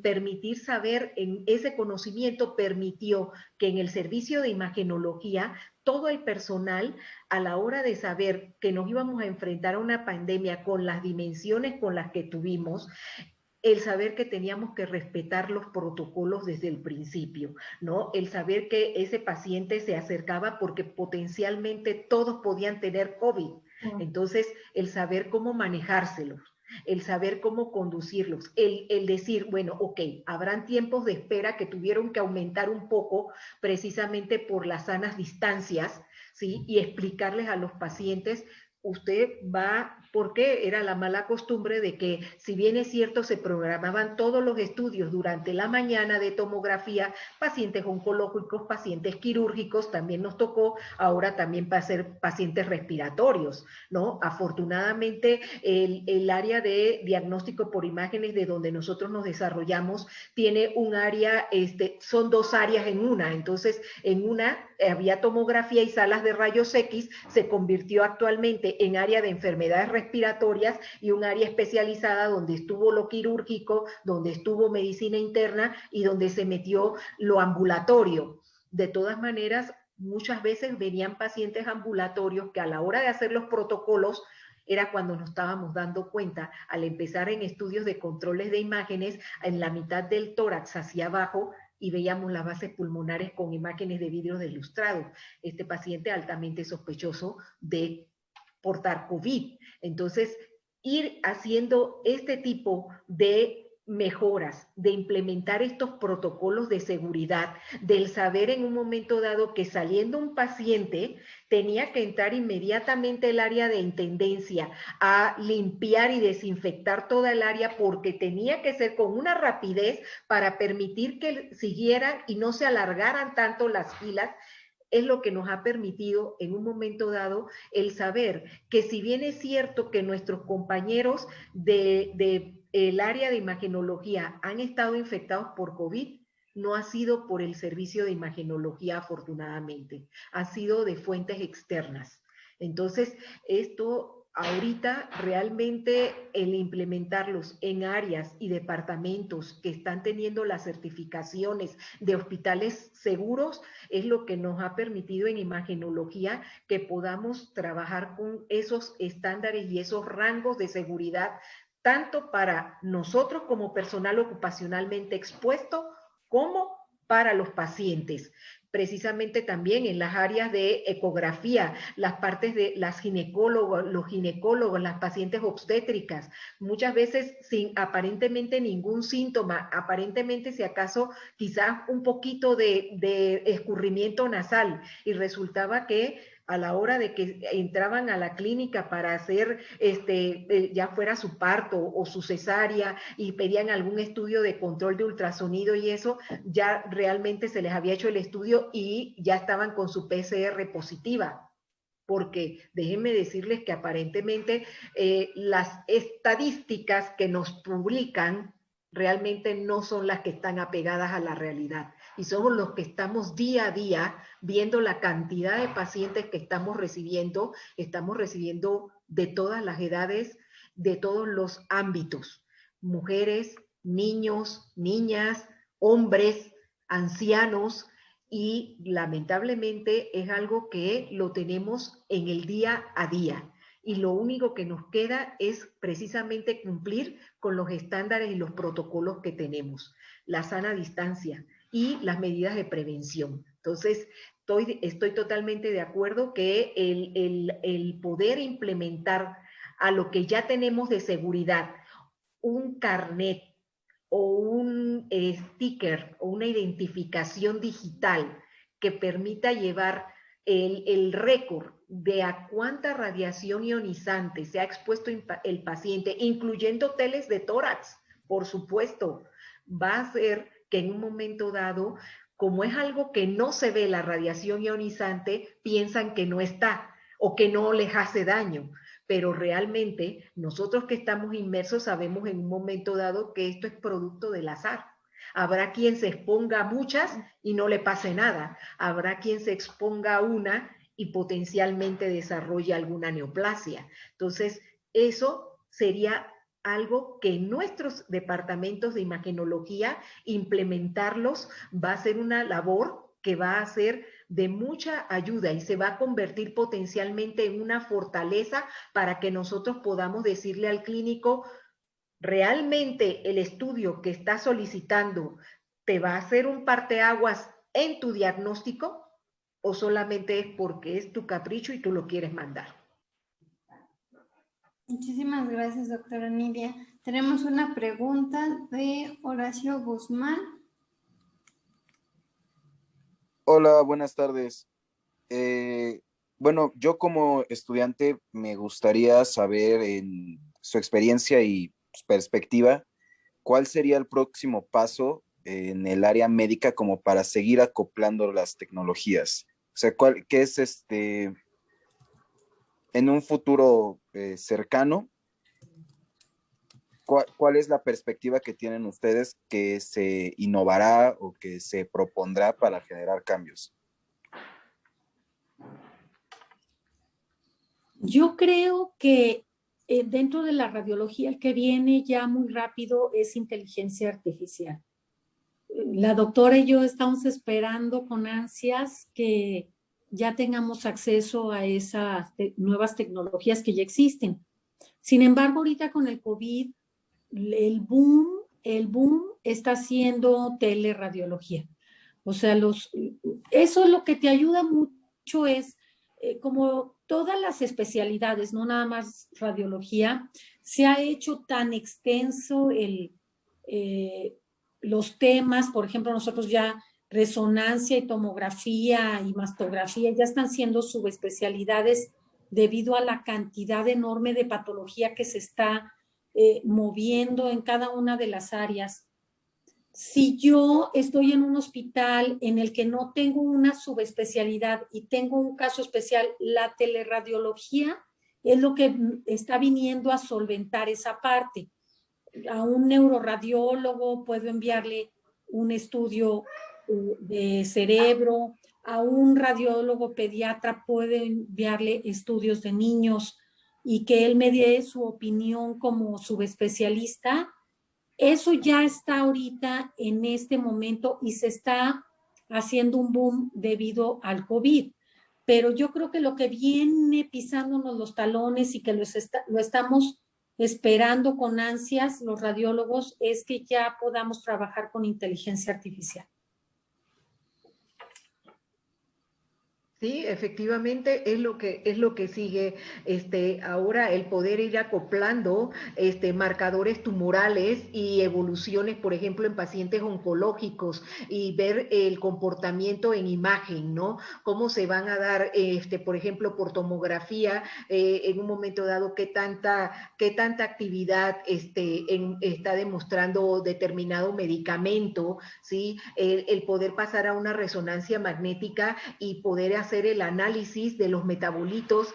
permitir saber en ese conocimiento permitió que en el servicio de imagenología todo el personal, a la hora de saber que nos íbamos a enfrentar a una pandemia con las dimensiones con las que tuvimos, el saber que teníamos que respetar los protocolos desde el principio, ¿no? El saber que ese paciente se acercaba porque potencialmente todos podían tener COVID. Entonces, el saber cómo manejárselos, el saber cómo conducirlos, el decir, bueno, ok, habrán tiempos de espera que tuvieron que aumentar un poco precisamente por las sanas distancias, ¿sí? Y explicarles a los pacientes, usted va, porque era la mala costumbre de que, si bien es cierto, se programaban todos los estudios durante la mañana de tomografía, pacientes oncológicos, pacientes quirúrgicos, también nos tocó ahora también para ser pacientes respiratorios, ¿no? Afortunadamente, el área de diagnóstico por imágenes de donde nosotros nos desarrollamos tiene un área, son 2 áreas en una, entonces en una había tomografía y salas de rayos X, se convirtió actualmente en área de enfermedades respiratorias y un área especializada donde estuvo lo quirúrgico, donde estuvo medicina interna y donde se metió lo ambulatorio. De todas maneras, muchas veces venían pacientes ambulatorios que a la hora de hacer los protocolos era cuando nos estábamos dando cuenta, al empezar en estudios de controles de imágenes, en la mitad del tórax hacia abajo, y veíamos las bases pulmonares con imágenes de vidrio deslustrados. Este paciente altamente sospechoso de portar COVID. Entonces, ir haciendo este tipo de mejoras, de implementar estos protocolos de seguridad, del saber en un momento dado que saliendo un paciente tenía que entrar inmediatamente el área de intendencia a limpiar y desinfectar toda el área porque tenía que ser con una rapidez para permitir que siguieran y no se alargaran tanto las filas, es lo que nos ha permitido en un momento dado el saber que, si bien es cierto que nuestros compañeros el área de imagenología han estado infectados por COVID, no ha sido por el servicio de imagenología, afortunadamente, ha sido de fuentes externas. Entonces, esto ahorita realmente, el implementarlos en áreas y departamentos que están teniendo las certificaciones de hospitales seguros, es lo que nos ha permitido en imagenología que podamos trabajar con esos estándares y esos rangos de seguridad, tanto para nosotros como personal ocupacionalmente expuesto, como para los pacientes. Precisamente también en las áreas de ecografía, las partes de las ginecólogos, los ginecólogos, las pacientes obstétricas, muchas veces sin aparentemente ningún síntoma, aparentemente si acaso quizás un poquito de escurrimiento nasal, y resultaba que a la hora de que entraban a la clínica para hacer ya fuera su parto o su cesárea y pedían algún estudio de control de ultrasonido y eso, ya realmente se les había hecho el estudio y ya estaban con su PCR positiva. Porque déjenme decirles que aparentemente las estadísticas que nos publican realmente no son las que están apegadas a la realidad. Y somos los que estamos día a día viendo la cantidad de pacientes que estamos recibiendo de todas las edades, de todos los ámbitos. Mujeres, niños, niñas, hombres, ancianos, y lamentablemente es algo que lo tenemos en el día a día. Y lo único que nos queda es precisamente cumplir con los estándares y los protocolos que tenemos, la sana distancia y las medidas de prevención. Entonces, estoy totalmente de acuerdo que el poder implementar a lo que ya tenemos de seguridad, un carnet o un sticker o una identificación digital que permita llevar el récord de a cuánta radiación ionizante se ha expuesto el paciente, incluyendo teles de tórax, por supuesto, va a hacer que en un momento dado, como es algo que no se ve la radiación ionizante, piensan que no está o que no les hace daño. Pero realmente nosotros que estamos inmersos sabemos en un momento dado que esto es producto del azar. Habrá quien se exponga a muchas y no le pase nada. Habrá quien se exponga a una y potencialmente desarrolle alguna neoplasia. Entonces, eso sería algo que en nuestros departamentos de imagenología implementarlos va a ser una labor que va a ser de mucha ayuda y se va a convertir potencialmente en una fortaleza para que nosotros podamos decirle al clínico, realmente el estudio que está solicitando te va a hacer un parteaguas en tu diagnóstico o solamente es porque es tu capricho y tú lo quieres mandar. Muchísimas gracias, doctora Nidia. Tenemos una pregunta de Horacio Guzmán. Hola, buenas tardes. Bueno, yo como estudiante me gustaría saber en su experiencia y perspectiva, ¿cuál sería el próximo paso en el área médica como para seguir acoplando las tecnologías? O sea, ¿qué es en un futuro cercano? ¿Cuál es la perspectiva que tienen ustedes que se innovará o que se propondrá para generar cambios? Yo creo que dentro de la radiología el que viene ya muy rápido es inteligencia artificial. La doctora y yo estamos esperando con ansias que ya tengamos acceso a esas nuevas tecnologías que ya existen. Sin embargo, ahorita con el COVID, el boom está haciendo teleradiología. O sea, eso lo que te ayuda mucho es, como todas las especialidades, no nada más radiología, se ha hecho tan extenso los temas, por ejemplo, nosotros ya resonancia y tomografía y mastografía ya están siendo subespecialidades debido a la cantidad enorme de patología que se está moviendo en cada una de las áreas. Si yo estoy en un hospital en el que no tengo una subespecialidad y tengo un caso especial, la teleradiología es lo que está viniendo a solventar esa parte. A un neuroradiólogo puedo enviarle un estudio de cerebro, a un radiólogo pediatra puedo enviarle estudios de niños y que él me dé su opinión como subespecialista. Eso ya está ahorita en este momento y se está haciendo un boom debido al COVID. Pero yo creo que lo que viene pisándonos los talones y que lo estamos esperando con ansias los radiólogos es que ya podamos trabajar con inteligencia artificial. Sí, efectivamente es lo que sigue ahora el poder ir acoplando marcadores tumorales y evoluciones, por ejemplo, en pacientes oncológicos y ver el comportamiento en imagen, ¿no? Cómo se van a dar, por ejemplo, por tomografía, en un momento dado, qué tanta actividad está demostrando determinado medicamento, ¿sí? El poder pasar a una resonancia magnética y poder hacer el análisis de los metabolitos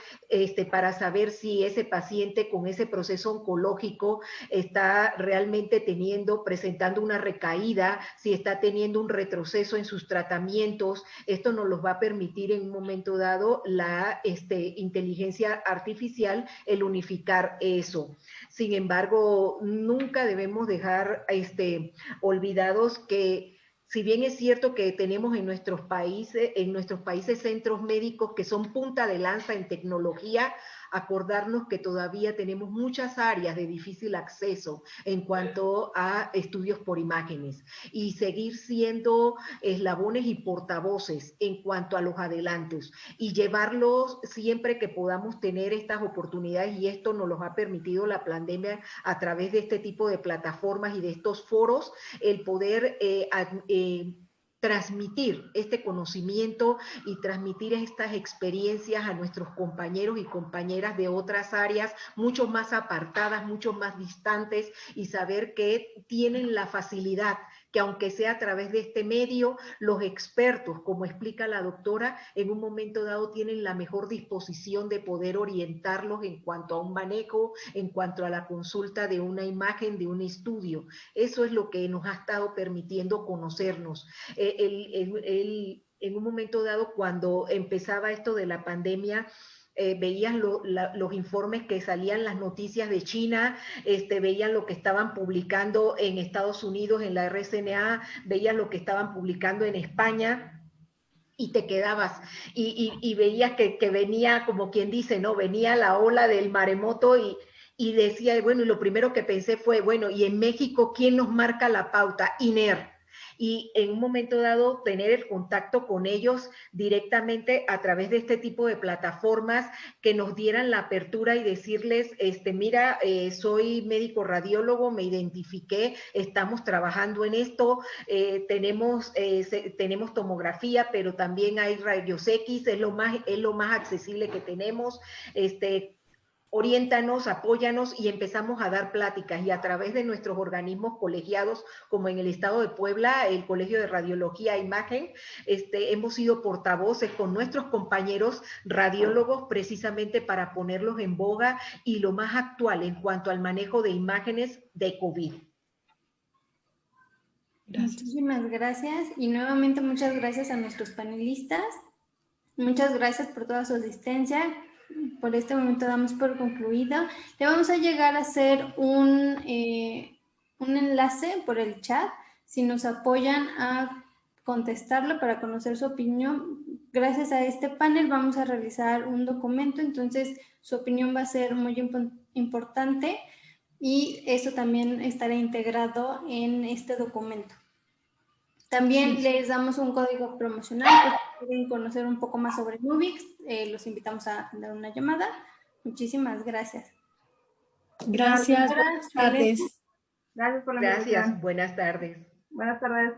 para saber si ese paciente con ese proceso oncológico está realmente presentando una recaída, si está teniendo un retroceso en sus tratamientos. Esto nos los va a permitir en un momento dado la inteligencia artificial, el unificar eso. Sin embargo, nunca debemos dejar olvidados que si bien es cierto que tenemos en nuestros países centros médicos que son punta de lanza en tecnología, acordarnos que todavía tenemos muchas áreas de difícil acceso en cuanto a estudios por imágenes y seguir siendo eslabones y portavoces en cuanto a los adelantos y llevarlos siempre que podamos tener estas oportunidades, y esto nos los ha permitido la pandemia a través de este tipo de plataformas y de estos foros, el poder transmitir este conocimiento y transmitir estas experiencias a nuestros compañeros y compañeras de otras áreas mucho más apartadas, mucho más distantes, y saber que tienen la facilidad que, aunque sea a través de este medio, los expertos, como explica la doctora, en un momento dado tienen la mejor disposición de poder orientarlos en cuanto a un manejo, en cuanto a la consulta de una imagen, de un estudio. Eso es lo que nos ha estado permitiendo conocernos. En un momento dado, cuando empezaba esto de la pandemia, veías los informes que salían, las noticias de China, veían lo que estaban publicando en Estados Unidos en la RSNA, veías lo que estaban publicando en España, y te quedabas y veías que venía, como quien dice, ¿no? Venía la ola del maremoto y decía, bueno, y lo primero que pensé fue, bueno, y en México, ¿quién nos marca la pauta? INER. Y en un momento dado tener el contacto con ellos directamente a través de este tipo de plataformas que nos dieran la apertura y decirles, mira, soy médico radiólogo, me identifiqué, estamos trabajando en esto, tenemos tomografía, pero también hay rayos X, es lo más accesible que tenemos, oriéntanos, apóyanos, y empezamos a dar pláticas, y a través de nuestros organismos colegiados, como en el estado de Puebla, el Colegio de Radiología e Imagen, hemos sido portavoces con nuestros compañeros radiólogos precisamente para ponerlos en boga y lo más actual en cuanto al manejo de imágenes de COVID. Gracias. Muchísimas gracias, y nuevamente muchas gracias a nuestros panelistas. Muchas gracias por toda su asistencia. Por este momento damos por concluido. Le vamos a llegar a hacer un enlace por el chat, si nos apoyan a contestarlo para conocer su opinión. Gracias a este panel vamos a realizar un documento, entonces su opinión va a ser muy importante, y eso también estará integrado en este documento. También les damos un código promocional, pues si quieren conocer un poco más sobre Nubix, los invitamos a dar una llamada. Muchísimas gracias. Gracias, buenas tardes. Gracias por la invitación. Gracias, buenas tardes. Buenas tardes.